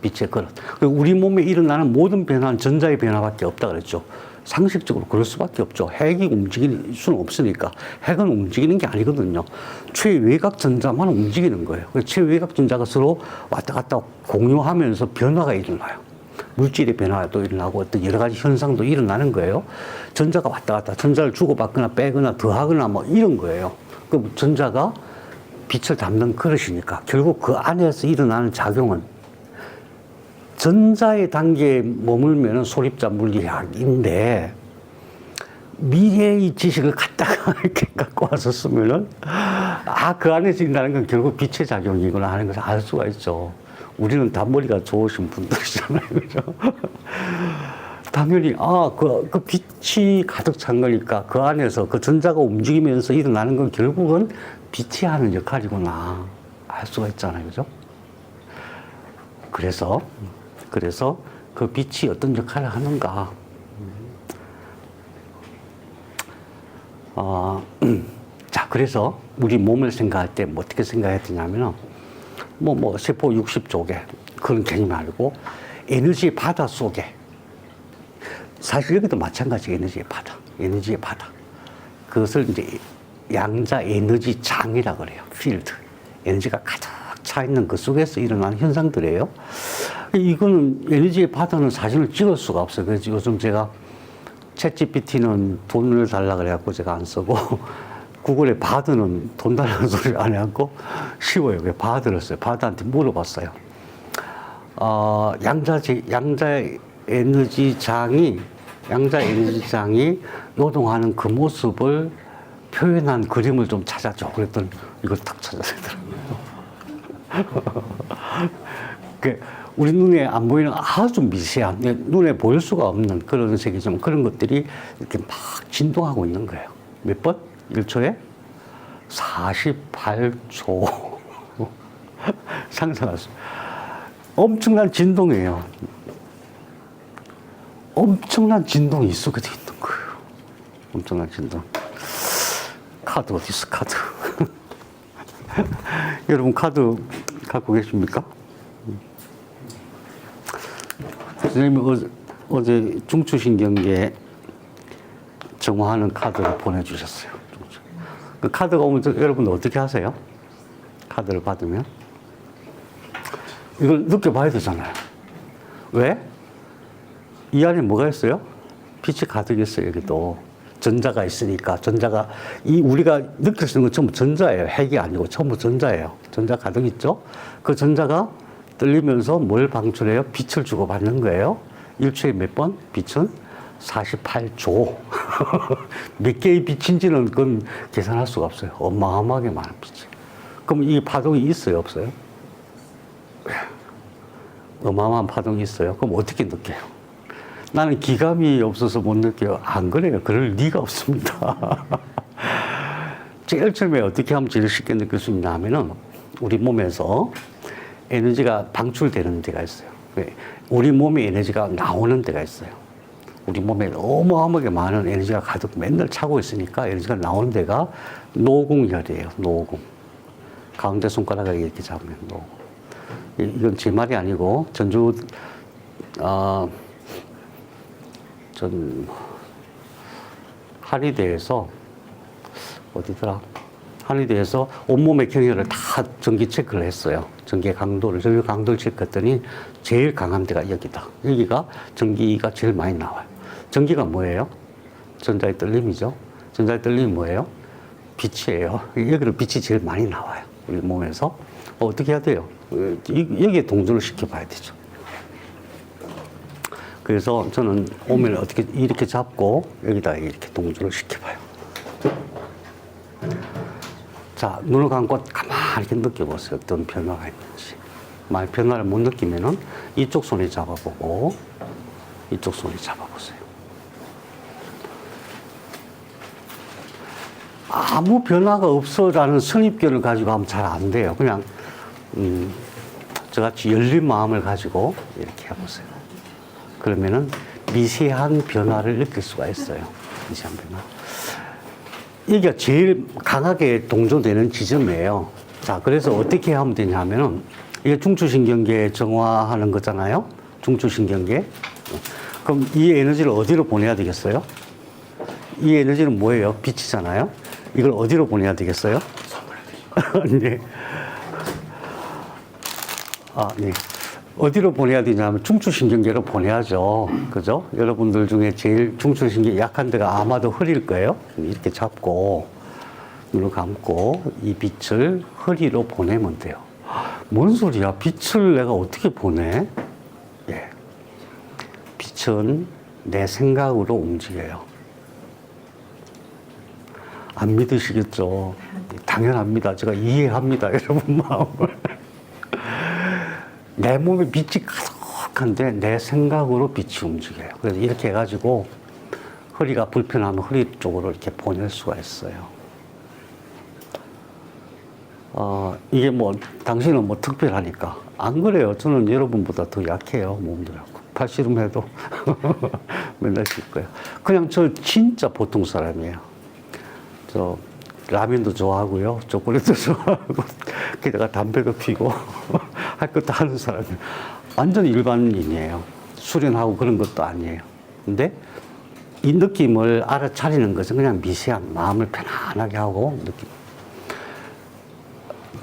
빛의 그릇. 우리 몸에 일어나는 모든 변화는 전자의 변화밖에 없다 그랬죠. 상식적으로 그럴 수밖에 없죠. 핵이 움직일 수는 없으니까. 핵은 움직이는 게 아니거든요. 최외곽 전자만 움직이는 거예요. 최외곽 전자가 서로 왔다 갔다 공유하면서 변화가 일어나요. 물질의 변화도 일어나고 어떤 여러 가지 현상도 일어나는 거예요. 전자가 왔다 갔다, 전자를 주고받거나 빼거나 더하거나 뭐 이런 거예요. 그럼 전자가 빛을 담는 그릇이니까 결국 그 안에서 일어나는 작용은 전자의 단계에 머물면 소립자 물리학인데 미래의 지식을 갖다가 이렇게 갖고 와서 쓰면은 그 안에서 일어나는 건 결국 빛의 작용이구나 하는 것을 알 수가 있죠. 우리는 단머리가 좋으신 분들이잖아요. 그죠? 당연히, 그 빛이 가득 찬 거니까 그 안에서 그 전자가 움직이면서 일어나는 건 결국은 빛이 하는 역할이구나. 알 수가 있잖아요. 그죠? 그래서 그 빛이 어떤 역할을 하는가. 자, 그래서 우리 몸을 생각할 때 어떻게 생각해야 되냐면, 세포 60조 개, 그런 개념이 아니고, 에너지의 바다 속에, 사실 여기도 마찬가지 에너지의 바다. 그것을 이제 양자 에너지 장이라고 그래요. 필드. 에너지가 가득 차 있는 그 속에서 일어나는 현상들이에요. 이거는 에너지의 바다는 사진을 찍을 수가 없어요. 그래서 요즘 제가 챗GPT는 돈을 달라 그래갖고 제가 안 쓰고 구글에 바드는 돈 달라는 소리 안 해갖고 쉬워요. 왜 바드를 써요? 바드한테 물어봤어요. 양자 에너지 장이 요동하는 그 모습을 표현한 그림을 좀 찾아줘. 그랬더니 이걸 딱 찾아내더라고요. 우리 눈에 안 보이는 아주 미세한, 눈에 보일 수가 없는 그런 색이지만 그런 것들이 이렇게 막 진동하고 있는 거예요. 몇 번? 1초에? 48초. 상상하세요. 엄청난 진동이에요. 엄청난 진동이 이 속에 있는 거예요. 엄청난 진동. 카드 어디 있어, 카드. 여러분, 카드 갖고 계십니까? 선생님이 어제 중추신경계 정화하는 카드를 보내주셨어요. 그 카드가 오면 여러분 어떻게 하세요? 카드를 받으면? 이걸 느껴봐야 되잖아요. 왜? 이 안에 뭐가 있어요? 빛이 가득 있어요, 여기도. 전자가 있으니까. 전자가, 우리가 느낄 수 있는 건 전부 전자예요. 핵이 아니고 전부 전자예요. 전자 가득 있죠? 그 전자가 떨리면서 뭘 방출해요? 빛을 주고받는 거예요. 1초에 몇 번? 빛은 48조. 몇 개의 빛인지는 그건 계산할 수가 없어요. 어마어마하게 많은 빛이. 그럼 이 파동이 있어요? 없어요? 어마어마한 파동이 있어요. 그럼 어떻게 느껴요? 나는 기감이 없어서 못 느껴요. 안 그래요. 그럴 리가 없습니다. 제일 처음에 어떻게 하면 제일 쉽게 느낄 수 있냐 하면은 우리 몸에서 에너지가 방출되는 데가 있어요. 우리 몸에 에너지가 나오는 데가 있어요. 우리 몸에 어마어마하게 많은 에너지가 가득 맨날 차고 있으니까 에너지가 나오는 데가 노궁혈이에요. 노궁. 가운데 손가락을 이렇게 잡으면 노궁. 이건 제 말이 아니고 전 한의대에서 어디더라? 하는 데에서 온몸의 경혈을 다 전기 체크를 했어요. 전기 강도를 체크했더니 제일 강한 데가 여기다. 여기가 전기가 제일 많이 나와요. 전기가 뭐예요? 전자의 떨림이죠. 전자의 떨림이 뭐예요? 빛이에요. 여기로 빛이 제일 많이 나와요. 우리 몸에서. 어떻게 해야 돼요? 여기에 동조를 시켜봐야 되죠. 그래서 저는 오면을 어떻게 이렇게 잡고 여기다 이렇게 동조를 시켜봐요. 자, 눈을 감고 가만히 이렇게 느껴보세요. 어떤 변화가 있는지. 만약 변화를 못 느끼면은 이쪽 손에 잡아보고 이쪽 손에 잡아보세요. 아무 변화가 없어라는 선입견을 가지고 하면 잘 안 돼요. 그냥 저같이 열린 마음을 가지고 이렇게 해보세요. 그러면은 미세한 변화를 느낄 수가 있어요. 미세한 변화. 여기가 제일 강하게 동조되는 지점이에요. 자, 그래서 어떻게 하면 되냐면은 이게 중추신경계 정화하는 거잖아요. 중추신경계. 그럼 이 에너지를 어디로 보내야 되겠어요? 이 에너지는 뭐예요? 빛이잖아요. 이걸 어디로 보내야 되겠어요? 네. 네. 어디로 보내야 되냐면 중추신경계로 보내야죠. 그죠? 여러분들 중에 제일 중추신경이 약한 데가 아마도 허리일 거예요. 이렇게 잡고 눈을 감고 이 빛을 허리로 보내면 돼요. 뭔 소리야? 빛을 내가 어떻게 보내? 예. 빛은 내 생각으로 움직여요. 안 믿으시겠죠? 당연합니다. 제가 이해합니다. 여러분 마음을. 내 몸에 빛이 가득한데 내 생각으로 빛이 움직여요. 그래서 이렇게 해가지고 허리가 불편하면 허리 쪽으로 이렇게 보낼 수가 있어요. 이게 뭐 당신은 뭐 특별하니까 안 그래요. 저는 여러분보다 더 약해요. 몸도 약고 팔씨름해도 맨날 쉴 거예요. 그냥 저 진짜 보통 사람이에요. 저 라면도 좋아하고요, 초콜릿도 좋아하고 게다가 담배도 피고 할 것도 하는 사람이에요. 완전 일반인이에요. 수련하고 그런 것도 아니에요. 근데 이 느낌을 알아차리는 것은 그냥 미세한 마음을 편안하게 하고 느낌.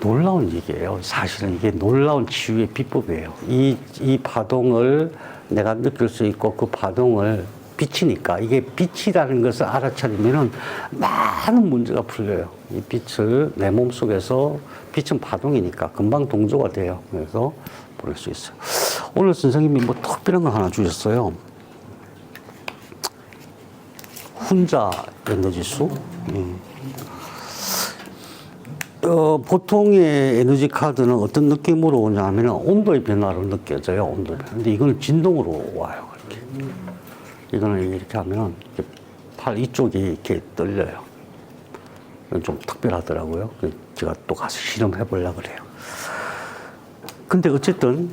놀라운 얘기예요. 사실은 이게 놀라운 치유의 비법이에요. 이 파동을 내가 느낄 수 있고 그 파동을 빛이니까 이게 빛이라는 것을 알아차리면은 많은 문제가 풀려요. 이 빛을 내 몸 속에서 빛은 파동이니까 금방 동조가 돼요. 그래서 보낼 수 있어요. 오늘 선생님이 뭐 특별한 거 하나 주셨어요. 혼자 에너지수. 보통의 에너지 카드는 어떤 느낌으로 오냐면 온도의 변화로 느껴져요. 온도 변화. 근데 이거는 진동으로 와요. 이렇게. 이거는 이렇게 하면 이렇게 팔 이쪽이 이렇게 떨려요. 이건 좀 특별하더라고요. 제가 또 가서 실험해 보려고 그래요. 근데 어쨌든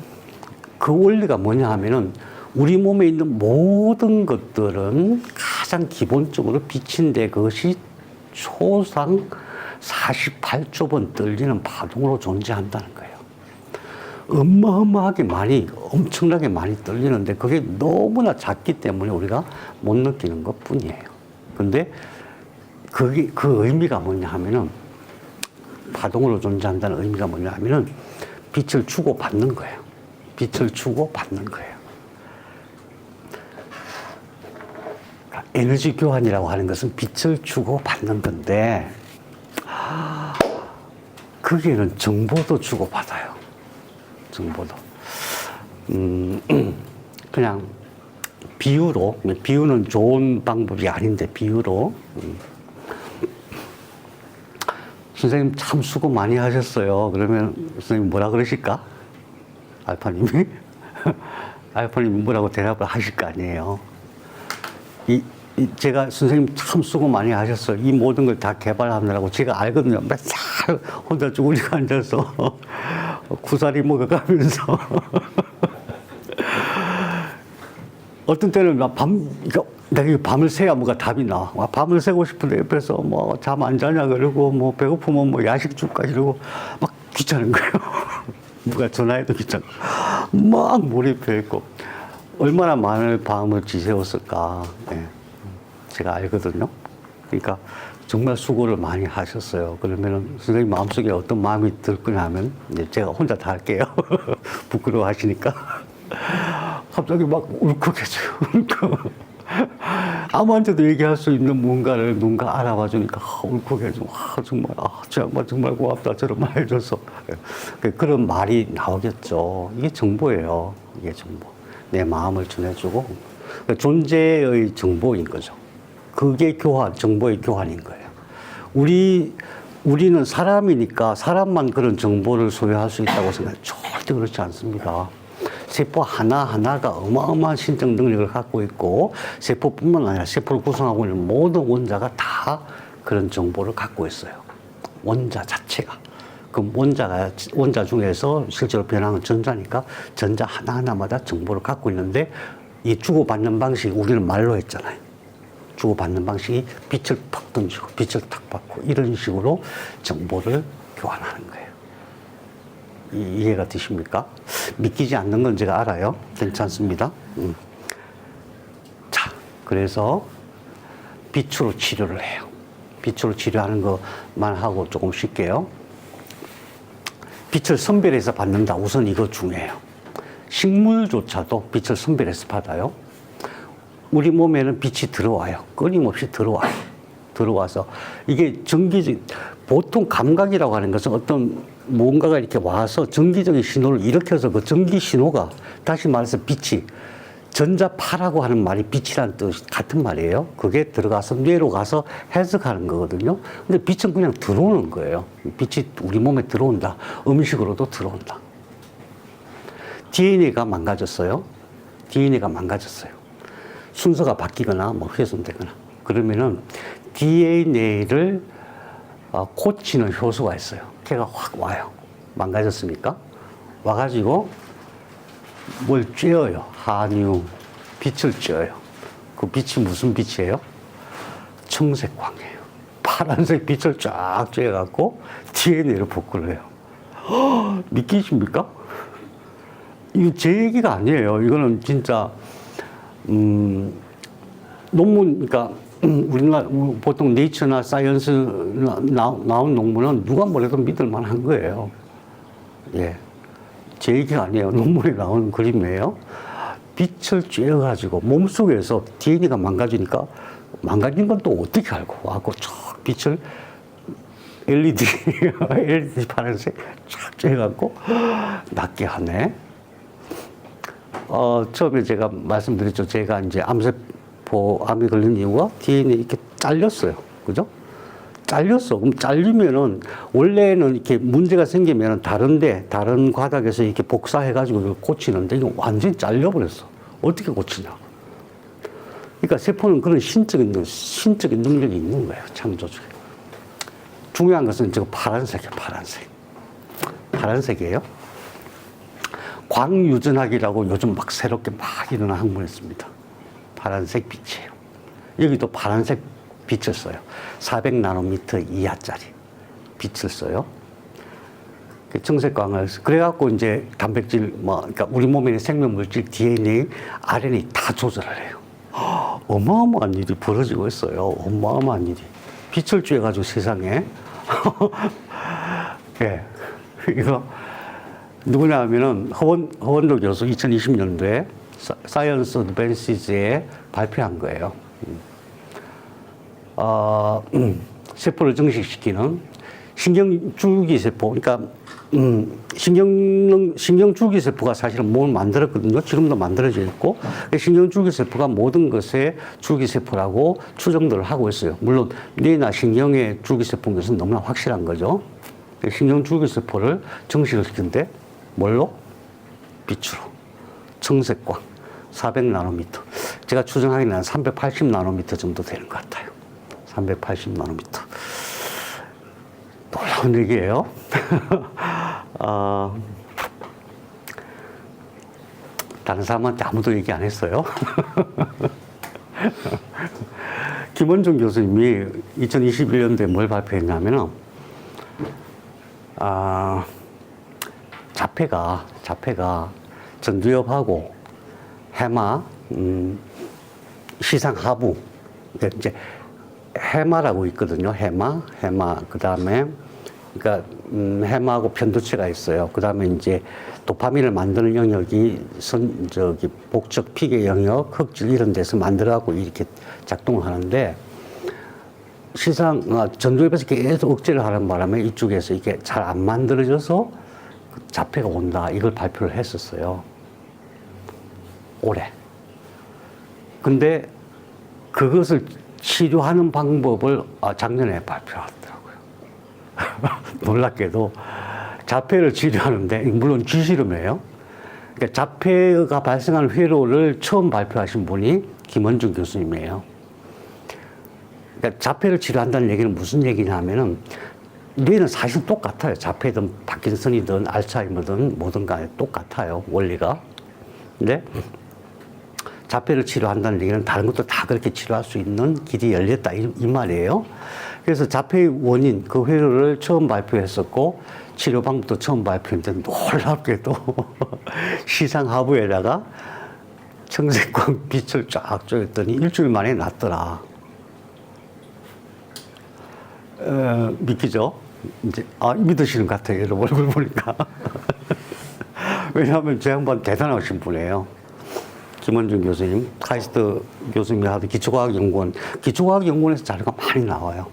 그 원리가 뭐냐 하면은 우리 몸에 있는 모든 것들은 가장 기본적으로 빛인데 그것이 초상 48조 번 떨리는 파동으로 존재한다는 거예요. 어마어마하게 많이, 엄청나게 많이 떨리는데 그게 너무나 작기 때문에 우리가 못 느끼는 것 뿐이에요. 근데 그 의미가 뭐냐 하면은, 파동으로 존재한다는 의미가 뭐냐 하면은, 빛을 주고받는 거예요. 빛을 주고받는 거예요. 그러니까 에너지 교환이라고 하는 것은 빛을 주고받는 건데, 거기에는 정보도 주고받아요. 정보도. 그냥 비유로, 비유는 좋은 방법이 아닌데 비유로. 선생님 참 수고 많이 하셨어요. 그러면 선생님 뭐라 그러실까? 알파님이? 알파님이 뭐라고 대답을 하실 거 아니에요. 제가 선생님 참 수고 많이 하셨어요. 이 모든 걸 다 개발하느라고 제가 알거든요. 맨날 혼자 쭈그리고 앉아서 구사리 먹어가면서 어떤 때는 내가 밤을 새야 뭐가 답이 나와. 밤을 새고 싶은데 옆에서 뭐 잠 안 자냐 그러고 뭐 배고프면 뭐 야식 줄까 이러고 막 귀찮은 거예요. 누가 전화해도 귀찮고 막 몰입해 있고 얼마나 많은 밤을 지새웠을까. 네. 제가 알거든요. 그러니까 정말 수고를 많이 하셨어요. 그러면은 선생님 마음속에 어떤 마음이 들 거냐면 이제 제가 혼자 다 할게요. 부끄러워 하시니까. 갑자기 막 울컥해져요. 울컥. 아무한테도 얘기할 수 있는 뭔가를 누군가 알아봐 주니까 울컥해져. 정말, 저 양반 정말 고맙다. 저런 말 해줘서. 그런 말이 나오겠죠. 이게 정보예요. 이게 정보. 내 마음을 전해주고. 존재의 정보인 거죠. 그게 교환, 정보의 교환인 거예요. 우리는 사람이니까 사람만 그런 정보를 소유할 수 있다고 생각해요. 절대 그렇지 않습니다. 세포 하나하나가 어마어마한 신적 능력을 갖고 있고, 세포뿐만 아니라 세포를 구성하고 있는 모든 원자가 다 그런 정보를 갖고 있어요. 원자 자체가. 그럼 원자 중에서 실제로 변하는 전자니까 전자 하나하나마다 정보를 갖고 있는데, 이 주고받는 방식이 우리는 말로 했잖아요. 주고받는 방식이 빛을 팍 던지고 빛을 탁 받고 이런 식으로 정보를 교환하는 거예요. 이해가 되십니까? 믿기지 않는 건 제가 알아요. 괜찮습니다. 자, 그래서 빛으로 치료를 해요. 빛으로 치료하는 것만 하고 조금 쉴게요. 빛을 선별해서 받는다. 우선 이거 중요해요. 식물조차도 빛을 선별해서 받아요. 우리 몸에는 빛이 들어와요. 끊임없이 들어와요. 들어와서 이게 보통 감각이라고 하는 것은 어떤 뭔가가 이렇게 와서 전기적인 신호를 일으켜서 그 전기 신호가, 다시 말해서 빛이, 전자파라고 하는 말이 빛이라는 뜻 같은 말이에요. 그게 들어가서 뇌로 가서 해석하는 거거든요. 근데 빛은 그냥 들어오는 거예요. 빛이 우리 몸에 들어온다. 음식으로도 들어온다. DNA가 망가졌어요. DNA가 망가졌어요. 순서가 바뀌거나 뭐 훼손되거나 그러면은 DNA를 고치는 효소가 있어요. 걔가 확 와요. 망가졌으니까 와가지고 뭘 쬐어요. 한유 빛을 쬐어요. 그 빛이 무슨 빛이에요? 청색광이에요. 파란색 빛을 쫙 쬐갖고 DNA를 복구를 해요. 믿기십니까? 이거 제 얘기가 아니에요. 이거는 진짜 논문, 그러니까 우리나라 보통 네이처나 사이언스 나온 논문은 누가 뭐래도 믿을 만한 거예요. 예, 제 얘기가 아니에요. 논문에 나오는 그림이에요. 빛을 쬐어가지고 몸속에서 DNA가 망가지니까 망가진 건 또 어떻게 알고 와고 쫙 빛을 LED 파란색 쫙 쬐갖고 낫게 하네. 처음에 제가 말씀드렸죠. 제가 이제 암이 걸린 이유가 DNA 이렇게 잘렸어요. 그죠? 잘렸어. 그럼 잘리면은, 원래는 이렇게 문제가 생기면은 다른 과닥에서 이렇게 복사해가지고 이걸 고치는데, 이거 완전히 잘려버렸어. 어떻게 고치냐. 그러니까 세포는 그런 신적인 능력이 있는 거예요. 창조적인. 중요한 것은 저거 파란색이에요. 파란색이에요. 광유전학이라고 요즘 막 새롭게 막 일어난 학문이 있습니다. 파란색 빛이에요. 여기도 파란색 빛을 써요. 400나노미터 이하짜리 빛을 써요. 청색광을, 그래갖고 이제 단백질, 그러니까 우리 몸에 있는 생명물질, DNA, RNA 다 조절을 해요. 어마어마한 일이 벌어지고 있어요. 어마어마한 일이. 빛을 쬐가지고 세상에. 예. 이거, 누구냐 하면은 허원도 교수 2020년도에 사이언스 어드밴시즈에 발표한 거예요. 세포를 정식시키는 신경줄기세포, 그러니까 신경줄기세포가 사실은 몸을 만들었거든요. 지금도 만들어져 있고, 신경줄기세포가 모든 것의 줄기세포라고 추정들을 하고 있어요. 물론 뇌나 신경의 줄기세포인 것은 너무나 확실한 거죠. 신경줄기세포를 정식을 시키는데 뭘로? 빛으로. 청색광 400나노미터. 제가 추정하기는 한 380나노미터 정도 되는 것 같아요. 380나노미터. 놀라운 얘기예요. 다른 사람한테 아무도 얘기 안 했어요. 김원중 교수님이 2021년도에 뭘 발표했냐면은, 자폐가 전두엽하고 해마, 시상하부, 이제 해마라고 있거든요. 해마. 그 다음에, 그러니까, 해마하고 편두체가 있어요. 그 다음에 이제 도파민을 만드는 영역이 복적, 피계 영역, 흑질 이런 데서 만들어갖고 이렇게 작동을 하는데, 전두엽에서 계속 억제를 하는 바람에 이쪽에서 이게 잘 안 만들어져서 자폐가 온다. 이걸 발표를 했었어요. 올해. 근데 그것을 치료하는 방법을 작년에 발표하더라고요. 놀랍게도 자폐를 치료하는데, 물론 쥐실험이에요. 그러니까 자폐가 발생하는 회로를 처음 발표하신 분이 김원중 교수님이에요. 그러니까 자폐를 치료한다는 얘기는 무슨 얘기냐면은, 뇌는 사실 똑같아요. 자폐든 파킨슨이든 알츠하이머든 뭐든 간에 똑같아요. 원리가. 근데 자폐를 치료한다는 얘기는 다른 것도 다 그렇게 치료할 수 있는 길이 열렸다. 이 말이에요. 그래서 자폐의 원인, 그 회로를 처음 발표했었고, 치료 방법도 처음 발표했는데, 놀랍게도 시상 하부에다가 청색광 빛을 쫙 쬐었더니 일주일 만에 났더라. 믿기죠? 이제, 믿으시는 것 같아요. 여러분 얼굴 보니까. 왜냐하면 제 양반 대단하신 분이에요. 김원중 교수님, 카이스트 교수님이 하던 기초과학연구원에서 자료가 많이 나와요.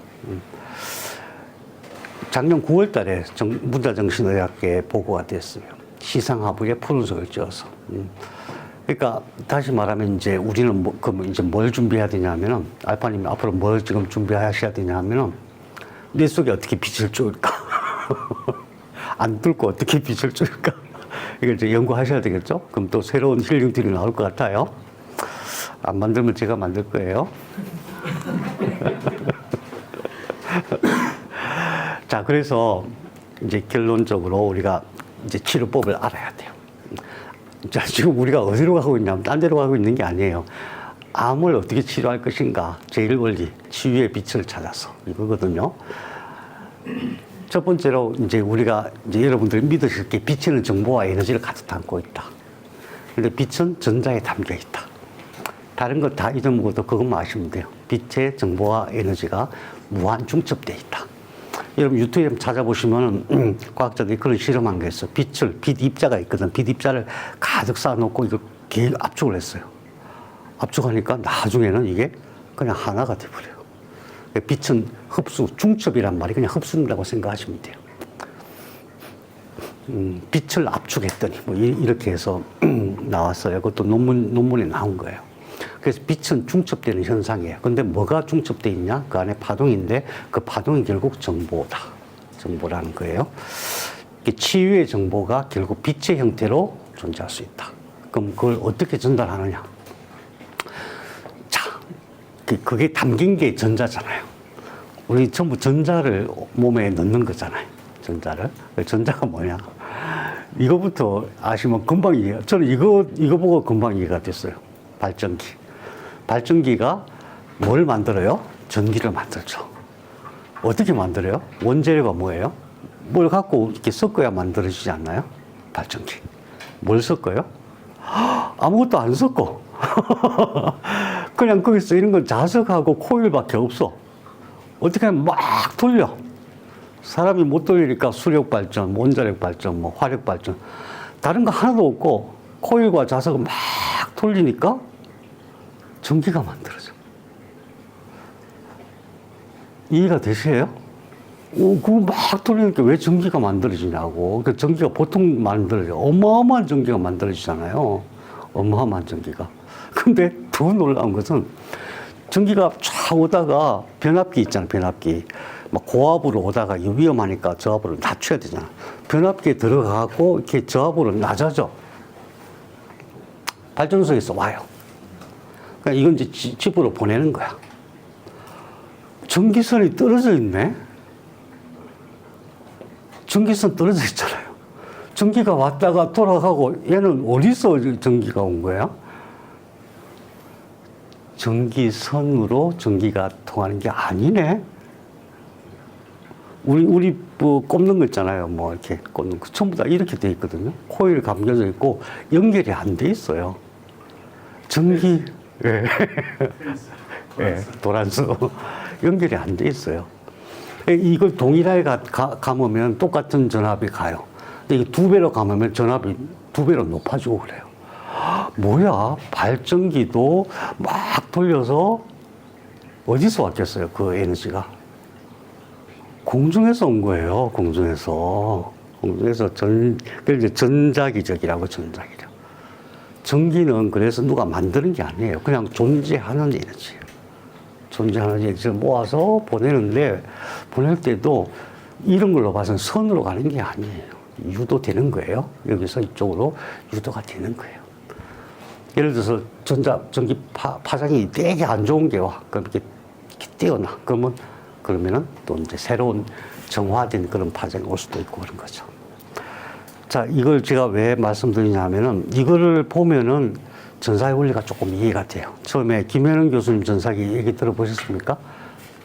작년 9월 달에 문자정신의학계에 보고가 됐어요. 시상하부에 푸른색을 찧어서. 그러니까 다시 말하면 이제 우리는 그럼 이제 뭘 준비해야 되냐면은, 알파님이 앞으로 뭘 지금 준비하셔야 되냐면은, 뇌 속에 어떻게 빛을 쬐을까? 안 뚫고 어떻게 빛을 쬐을까? 이걸 이제 연구하셔야 되겠죠? 그럼 또 새로운 힐링들이 나올 것 같아요. 안 만들면 제가 만들 거예요. 자, 그래서 이제 결론적으로 우리가 이제 치료법을 알아야 돼요. 자, 지금 우리가 어디로 가고 있냐면 딴 데로 가고 있는 게 아니에요. 암을 어떻게 치료할 것인가. 제1원리, 치유의 빛을 찾아서. 이거거든요. 첫 번째로 이제 우리가 이제 여러분들 믿으실 게 빛에는 정보와 에너지를 가득 담고 있다. 근데 빛은 전자에 담겨 있다. 다른 거 다 잊어먹어도 그것만 아시면 돼요. 빛의 정보와 에너지가 무한 중첩되어 있다. 여러분 유튜브에 찾아보시면 과학자들이 그런 실험한 게 있어. 빛 입자가 있거든. 빛 입자를 가득 쌓아놓고 이거 압축을 했어요. 압축하니까 나중에는 이게 그냥 하나가 돼버려요. 빛은 흡수, 중첩이란 말이 그냥 흡수된다고 생각하시면 돼요. 빛을 압축했더니 뭐 이렇게 해서 나왔어요. 그것도 논문에 나온 거예요. 그래서 빛은 중첩되는 현상이에요. 근데 뭐가 중첩되어 있냐? 그 안에 파동인데 그 파동이 결국 정보다. 정보라는 거예요. 치유의 정보가 결국 빛의 형태로 존재할 수 있다. 그럼 그걸 어떻게 전달하느냐? 자, 그게 담긴 게 전자잖아요. 우리 전부 전자를 몸에 넣는 거잖아요. 전자를. 전자가 뭐냐? 이거부터 아시면 금방 이해해요. 저는 이거 보고 금방 이해가 됐어요. 발전기. 발전기가 뭘 만들어요? 전기를 만들죠. 어떻게 만들어요? 원재료가 뭐예요? 뭘 갖고 이렇게 섞어야 만들어지지 않나요? 발전기. 뭘 섞어요? 아무것도 안 섞어. 그냥 거기서 이런 건 자석하고 코일밖에 없어. 어떻게 하면 막 돌려. 사람이 못 돌리니까 수력 발전, 원자력 발전, 뭐 화력 발전. 다른 거 하나도 없고 코일과 자석을 막 돌리니까 전기가 만들어져. 이해가 되세요? 그거 막 돌리니까 왜 전기가 만들어지냐고. 그 전기가 보통 만들어져. 어마어마한 전기가 만들어지잖아요. 어마어마한 전기가. 근데 더 놀라운 것은 전기가 쫙 오다가 변압기 있잖아요. 변압기. 막 고압으로 오다가 위험하니까 저압으로 낮춰야 되잖아. 변압기에 들어가고 이렇게 저압으로 낮아져. 발전소에서 와요. 그러니까 이건 이제 집으로 보내는 거야. 전기선이 떨어져 있네? 전기선 떨어져 있잖아요. 전기가 왔다가 돌아가고 얘는 어디서 전기가 온 거야? 전기선으로 전기가 통하는 게 아니네? 우리 뭐 꼽는 거 있잖아요. 뭐 이렇게 꼽는 거. 전부 다 이렇게 돼 있거든요. 코일 감겨져 있고 연결이 안 돼 있어요. 전기, 예. 예, 도란수. 연결이 안 돼 있어요. 이걸 동일하게 감으면 똑같은 전압이 가요. 근데 이게 2배로 감으면 전압이 2배로 높아지고 그래요. 뭐야? 발전기도 막 돌려서 어디서 왔겠어요? 그 에너지가. 공중에서 온 거예요. 공중에서 그래서 전자기적이라고, 전자기적. 전기는 그래서 누가 만드는 게 아니에요. 그냥 존재하는 에너지예요. 존재하는 에너지를 모아서 보내는데, 보낼 때도 이런 걸로 봐서는 선으로 가는 게 아니에요. 유도되는 거예요. 여기서 이쪽으로 유도가 되는 거예요. 예를 들어서 전기 파장이 되게 안 좋은 게 와. 그럼 이렇게 뛰어나. 그러면은 또 이제 새로운 정화된 그런 파장이 올 수도 있고 그런 거죠. 자, 이걸 제가 왜 말씀드리냐면은 이거를 보면은 전사의 원리가 조금 이해가 돼요. 처음에 김현은 교수님 전사기 얘기 들어보셨습니까?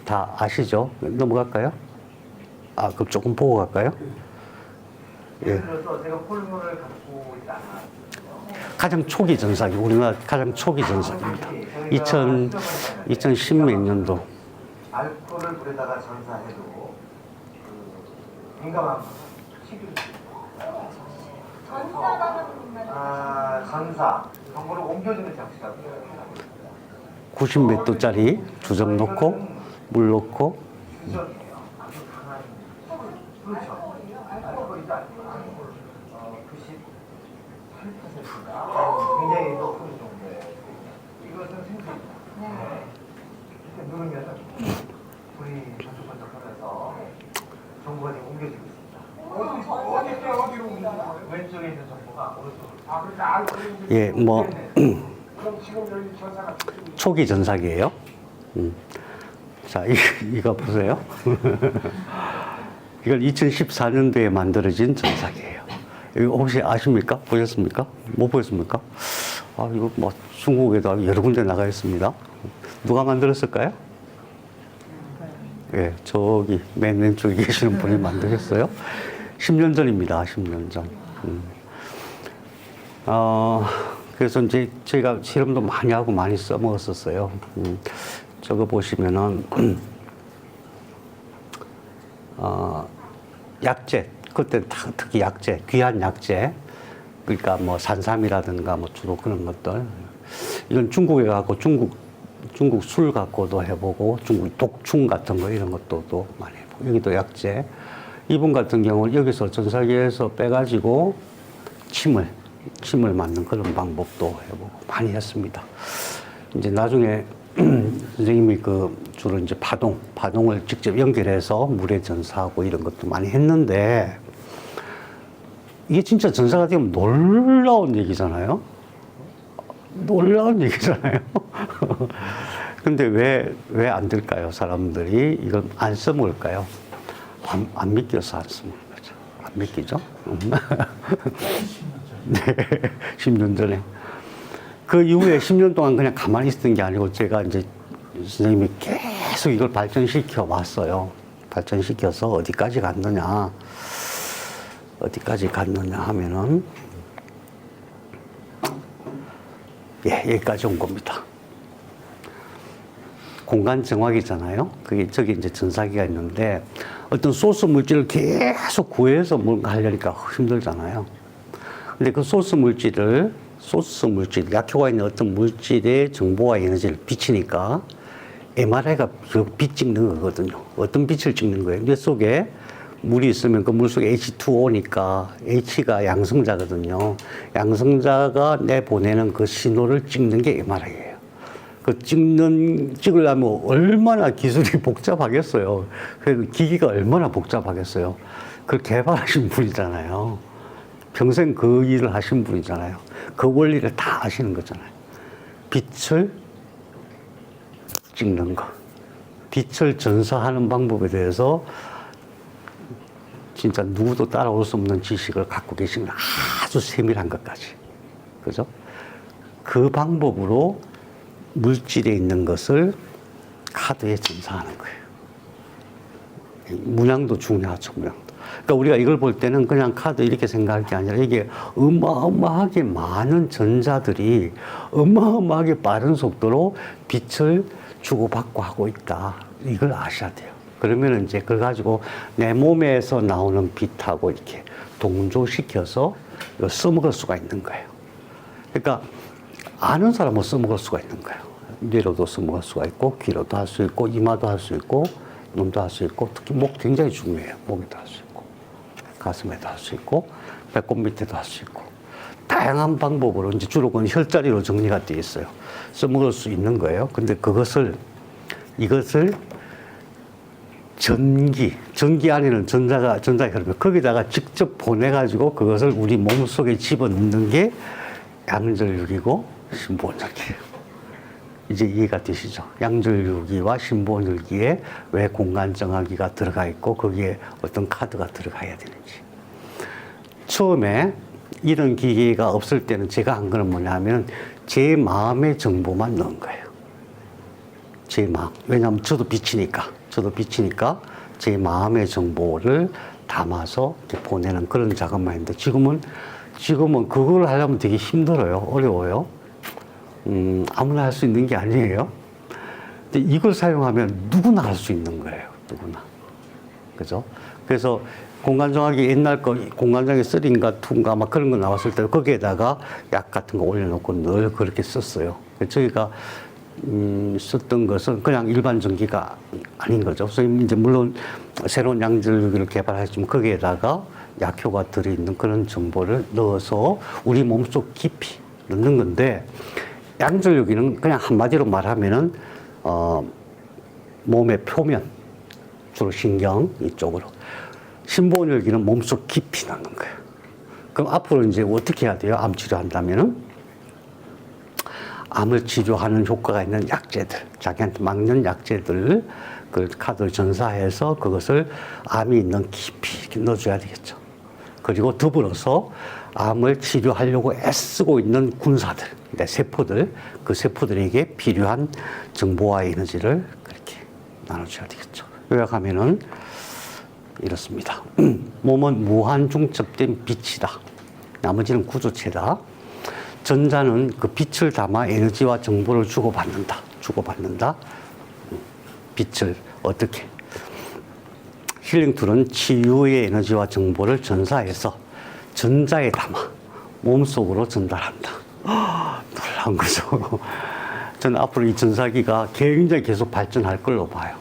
다 아시죠? 넘어갈까요? 아, 그럼 조금 보고 갈까요? 예. 그래서 제가 폴문을 갖고 있지 않아. 가장 초기 전사기, 우리나라 가장 초기 전사기입니다. 2010 몇 년도. 알코올을 물에다가 전사해도 민감한 식유. 전사 정보를 옮겨주는 장치라고. 90 몇 도짜리 주정 놓고 물 넣고. 규정이에요. 아주 강한. 그렇죠. 알코올이 98%가 굉장히 높은 정도예요. 이것은 생수입니다. 이렇게 누르면 불이 번쩍번쩍하면서 정보가 지금 옮겨지고 있습니다. 어디로 옮겨지는 거예요? 왼쪽에 있는 정보가 오른쪽으로. 아, 그러니까 알코올이 예, 뭐 그럼 지금 여기 전사가 초기 전사기예요. 자, 이거 보세요. 이걸 2014년도에 만들어진 전사기예요. 이거 혹시 아십니까? 보셨습니까? 못 보셨습니까? 아, 이거 뭐 중국에도 여러 군데 나가 있습니다. 누가 만들었을까요? 예, 저기 맨 왼쪽에 계시는 분이 만드셨어요. 10년 전입니다. 10년 전. 그래서 이제 제가 실험도 많이 하고 많이 써먹었었어요. 저거 보시면은, 약재, 그때 특히 약재, 귀한 약재, 그러니까 뭐 산삼이라든가 뭐 주로 그런 것들. 이건 중국에 가고 중국 술 갖고도 해보고, 중국 독충 같은 거 이런 것도 또 많이 해보고, 여기도 약재. 이분 같은 경우는 여기서 전사기에서 빼가지고 침을 맞는 그런 방법도 해보고 많이 했습니다. 이제 나중에 선생님이 주로 이제 파동을 직접 연결해서 물에 전사하고 이런 것도 많이 했는데, 이게 진짜 전사가 되면 놀라운 얘기잖아요. 놀라운 얘기잖아요. 근데 왜 안 될까요? 사람들이 이걸 안 써먹을까요? 안 믿겨서 안 써먹는 거죠. 안 믿기죠? 네, 10년 전에. 그 이후에 10년 동안 그냥 가만히 있었던 게 아니고 제가 이제 선생님이 계속 이걸 발전시켜 왔어요. 발전시켜서 어디까지 갔느냐 하면은, 예, 여기까지 온 겁니다. 공간 정화기잖아요. 저기 이제 전사기가 있는데, 어떤 소스 물질을 계속 구해서 뭔가 하려니까 힘들잖아요. 근데 그 소스 물질, 약효가 있는 어떤 물질의 정보와 에너지를 비치니까 MRI가 빛 찍는 거거든요. 어떤 빛을 찍는 거예요? 뇌 속에 물이 있으면 그 물 속에 H2O니까 H가 양성자거든요. 양성자가 내보내는 그 신호를 찍는 게 MRI예요. 찍으려면 얼마나 기술이 복잡하겠어요. 그 기기가 얼마나 복잡하겠어요. 그걸 개발하신 분이잖아요. 평생 그 일을 하신 분이잖아요. 그 원리를 다 아시는 거잖아요. 빛을 찍는 거. 빛을 전사하는 방법에 대해서 진짜 누구도 따라올 수 없는 지식을 갖고 계신 아주 세밀한 것까지. 그죠? 그 방법으로 물질에 있는 것을 카드에 전사하는 거예요. 문양도 중요하죠, 문양도. 그러니까 우리가 이걸 볼 때는 그냥 카드 이렇게 생각할 게 아니라 이게 어마어마하게 많은 전자들이 어마어마하게 빠른 속도로 빛을 주고받고 하고 있다. 이걸 아셔야 돼요. 그러면 이제 그걸 가지고 내 몸에서 나오는 빛하고 이렇게 동조시켜서 이걸 써먹을 수가 있는 거예요. 그러니까 아는 사람은 써먹을 수가 있는 거예요. 뇌로도 써먹을 수가 있고, 귀로도 할 수 있고, 이마도 할 수 있고, 눈도 할 수 있고, 특히 목 굉장히 중요해요. 목에도 할 수 있고, 가슴에도 할 수 있고, 배꼽 밑에도 할 수 있고, 다양한 방법으로 이제 주로 그건 혈자리로 정리가 되어 있어요. 써먹을 수 있는 거예요. 근데 이것을 전기 안에는 전자가 흐르면 거기다가 직접 보내가지고 그것을 우리 몸 속에 집어넣는 게 양절유기고 신부원혈기예요. 이제 이해가 되시죠? 양절유기와 신부원혈기에 왜 공간정화기가 들어가 있고 거기에 어떤 카드가 들어가야 되는지. 처음에 이런 기계가 없을 때는 제가 한 거는 뭐냐면 제 마음의 정보만 넣은 거예요. 제 마음. 왜냐하면 저도 빛이니까 제 마음의 정보를 담아서 이렇게 보내는 그런 작업만 했는데 지금은 그걸 하려면 되게 힘들어요. 어려워요. 아무나 할 수 있는 게 아니에요. 근데 이걸 사용하면 누구나 할 수 있는 거예요. 누구나. 그죠? 그래서 공간정화기 옛날 거 공간정화기 3인가 2인가 막 그런 거 나왔을 때 거기에다가 약 같은 거 올려놓고 늘 그렇게 썼어요. 저희가 썼던 것은 그냥 일반 전기가 아닌 거죠. 그래서 이제 물론 새로운 양절유기를 개발했지만 거기에다가 약효가 들어있는 그런 정보를 넣어서 우리 몸속 깊이 넣는 건데 양절유기는 그냥 한마디로 말하면은 몸의 표면 주로 신경 이쪽으로 신부원혈기는 몸속 깊이 넣는 거예요. 그럼 앞으로 이제 어떻게 해야 돼요? 암 치료한다면은 암을 치료하는 효과가 있는 약제들, 자기한테 막는 약제들, 그 카드를 전사해서 그것을 암이 있는 깊이 이렇게 넣어줘야 되겠죠. 그리고 더불어서 암을 치료하려고 애쓰고 있는 군사들, 세포들, 그 세포들에게 필요한 정보와 에너지를 그렇게 나눠줘야 되겠죠. 요약하면은 이렇습니다. 몸은 무한 중첩된 빛이다. 나머지는 구조체다. 전자는 그 빛을 담아 에너지와 정보를 주고받는다. 빛을 어떻게? 힐링툴은 치유의 에너지와 정보를 전사해서 전자에 담아 몸속으로 전달한다. 놀라운 거죠. 저는 앞으로 이 전사기가 굉장히 계속 발전할 걸로 봐요.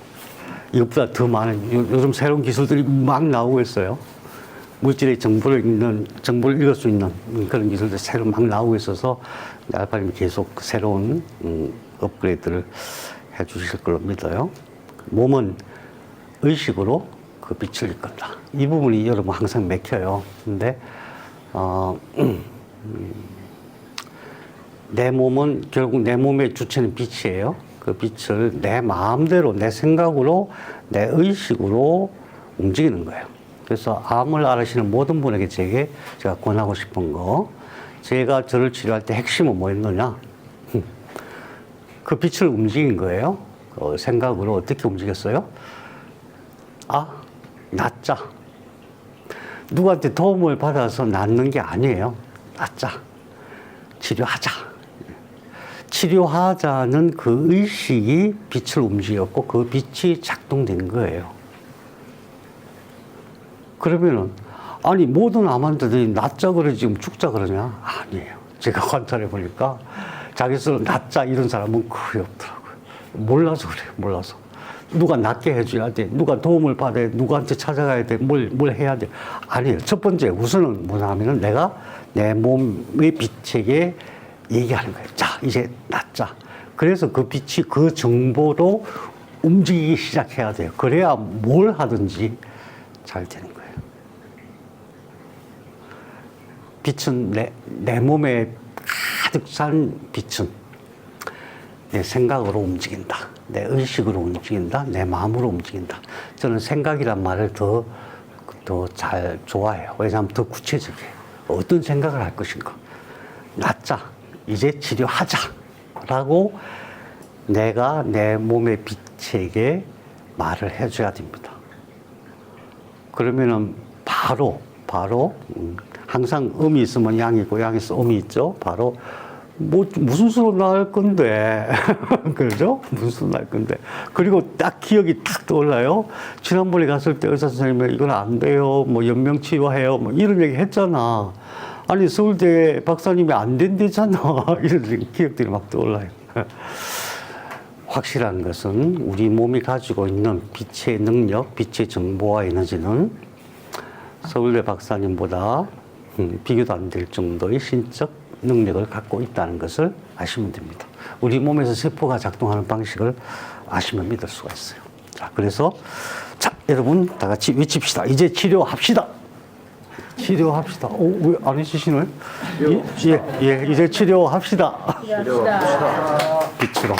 이것보다 더 많은, 요즘 새로운 기술들이 막 나오고 있어요. 물질의 정보를 읽을 수 있는 그런 기술들이 새로 막 나오고 있어서 알파님이 계속 새로운 업그레이드를 해 주실 걸로 믿어요. 몸은 의식으로 그 빛을 이끈다. 이 부분이 여러분 항상 맥혀요. 근데, 내 몸은 결국 내 몸의 주체는 빛이에요. 그 빛을 내 마음대로, 내 생각으로, 내 의식으로 움직이는 거예요. 그래서 암을 앓으시는 모든 분에게 제가 권하고 싶은 거, 제가 저를 치료할 때 핵심은 뭐였느냐? 그 빛을 움직인 거예요. 생각으로 어떻게 움직였어요? 낫자. 누구한테 도움을 받아서 낫는 게 아니에요. 낫자. 치료하자. 치료하자는 그 의식이 빛을 움직였고 그 빛이 작동된 거예요. 그러면은 아니 모든 암환자들이 낫자 그래 지금 죽자 그러냐? 아니에요. 제가 관찰해 보니까 자기 스스로 낫자 이런 사람은 거의 없더라고요. 몰라서 그래요. 몰라서. 누가 낫게 해줘야 돼. 누가 도움을 받아야 돼. 누구한테 찾아가야 돼. 뭘 해야 돼. 아니에요. 첫 번째 우선은 뭐냐면은 내가 내 몸의 빛에게 얘기하는 거예요. 자, 이제 낫자. 그래서 그 빛이 그 정보로 움직이기 시작해야 돼요. 그래야 뭘 하든지 잘 되는 거예요. 빛은 내 몸에 가득 찬 빛은 내 생각으로 움직인다. 내 의식으로 움직인다. 내 마음으로 움직인다. 저는 생각이란 말을 더 잘 좋아해요. 왜냐하면 더 구체적이에요. 어떤 생각을 할 것인가. 낫자. 이제 치료하자. 라고 내가 내 몸의 빛에게 말을 해줘야 됩니다. 그러면은 바로 항상 음이 있으면 양이 있고 양이 있으면 음이 있죠. 바로 뭐 무슨 수로 나을 건데 그렇죠? 무슨 수로 나을 건데 그리고 딱 기억이 딱 떠올라요. 지난번에 갔을 때 의사 선생님이 이건 안 돼요. 뭐 연명 치료해요. 뭐 이런 얘기 했잖아. 아니 서울대 박사님이 안 된대잖아. 이런 기억들이 막 떠올라요. 확실한 것은 우리 몸이 가지고 있는 빛의 능력, 빛의 정보와 에너지는 서울대 박사님보다 비교도 안 될 정도의 신적 능력을 갖고 있다는 것을 아시면 됩니다. 우리 몸에서 세포가 작동하는 방식을 아시면 믿을 수가 있어요. 자, 그래서 자, 여러분 다 같이 외칩시다. 이제 치료합시다. 치료합시다. 왜 안 해주시나요? 예, 이제 치료합시다. 치료합시다. 빛으로.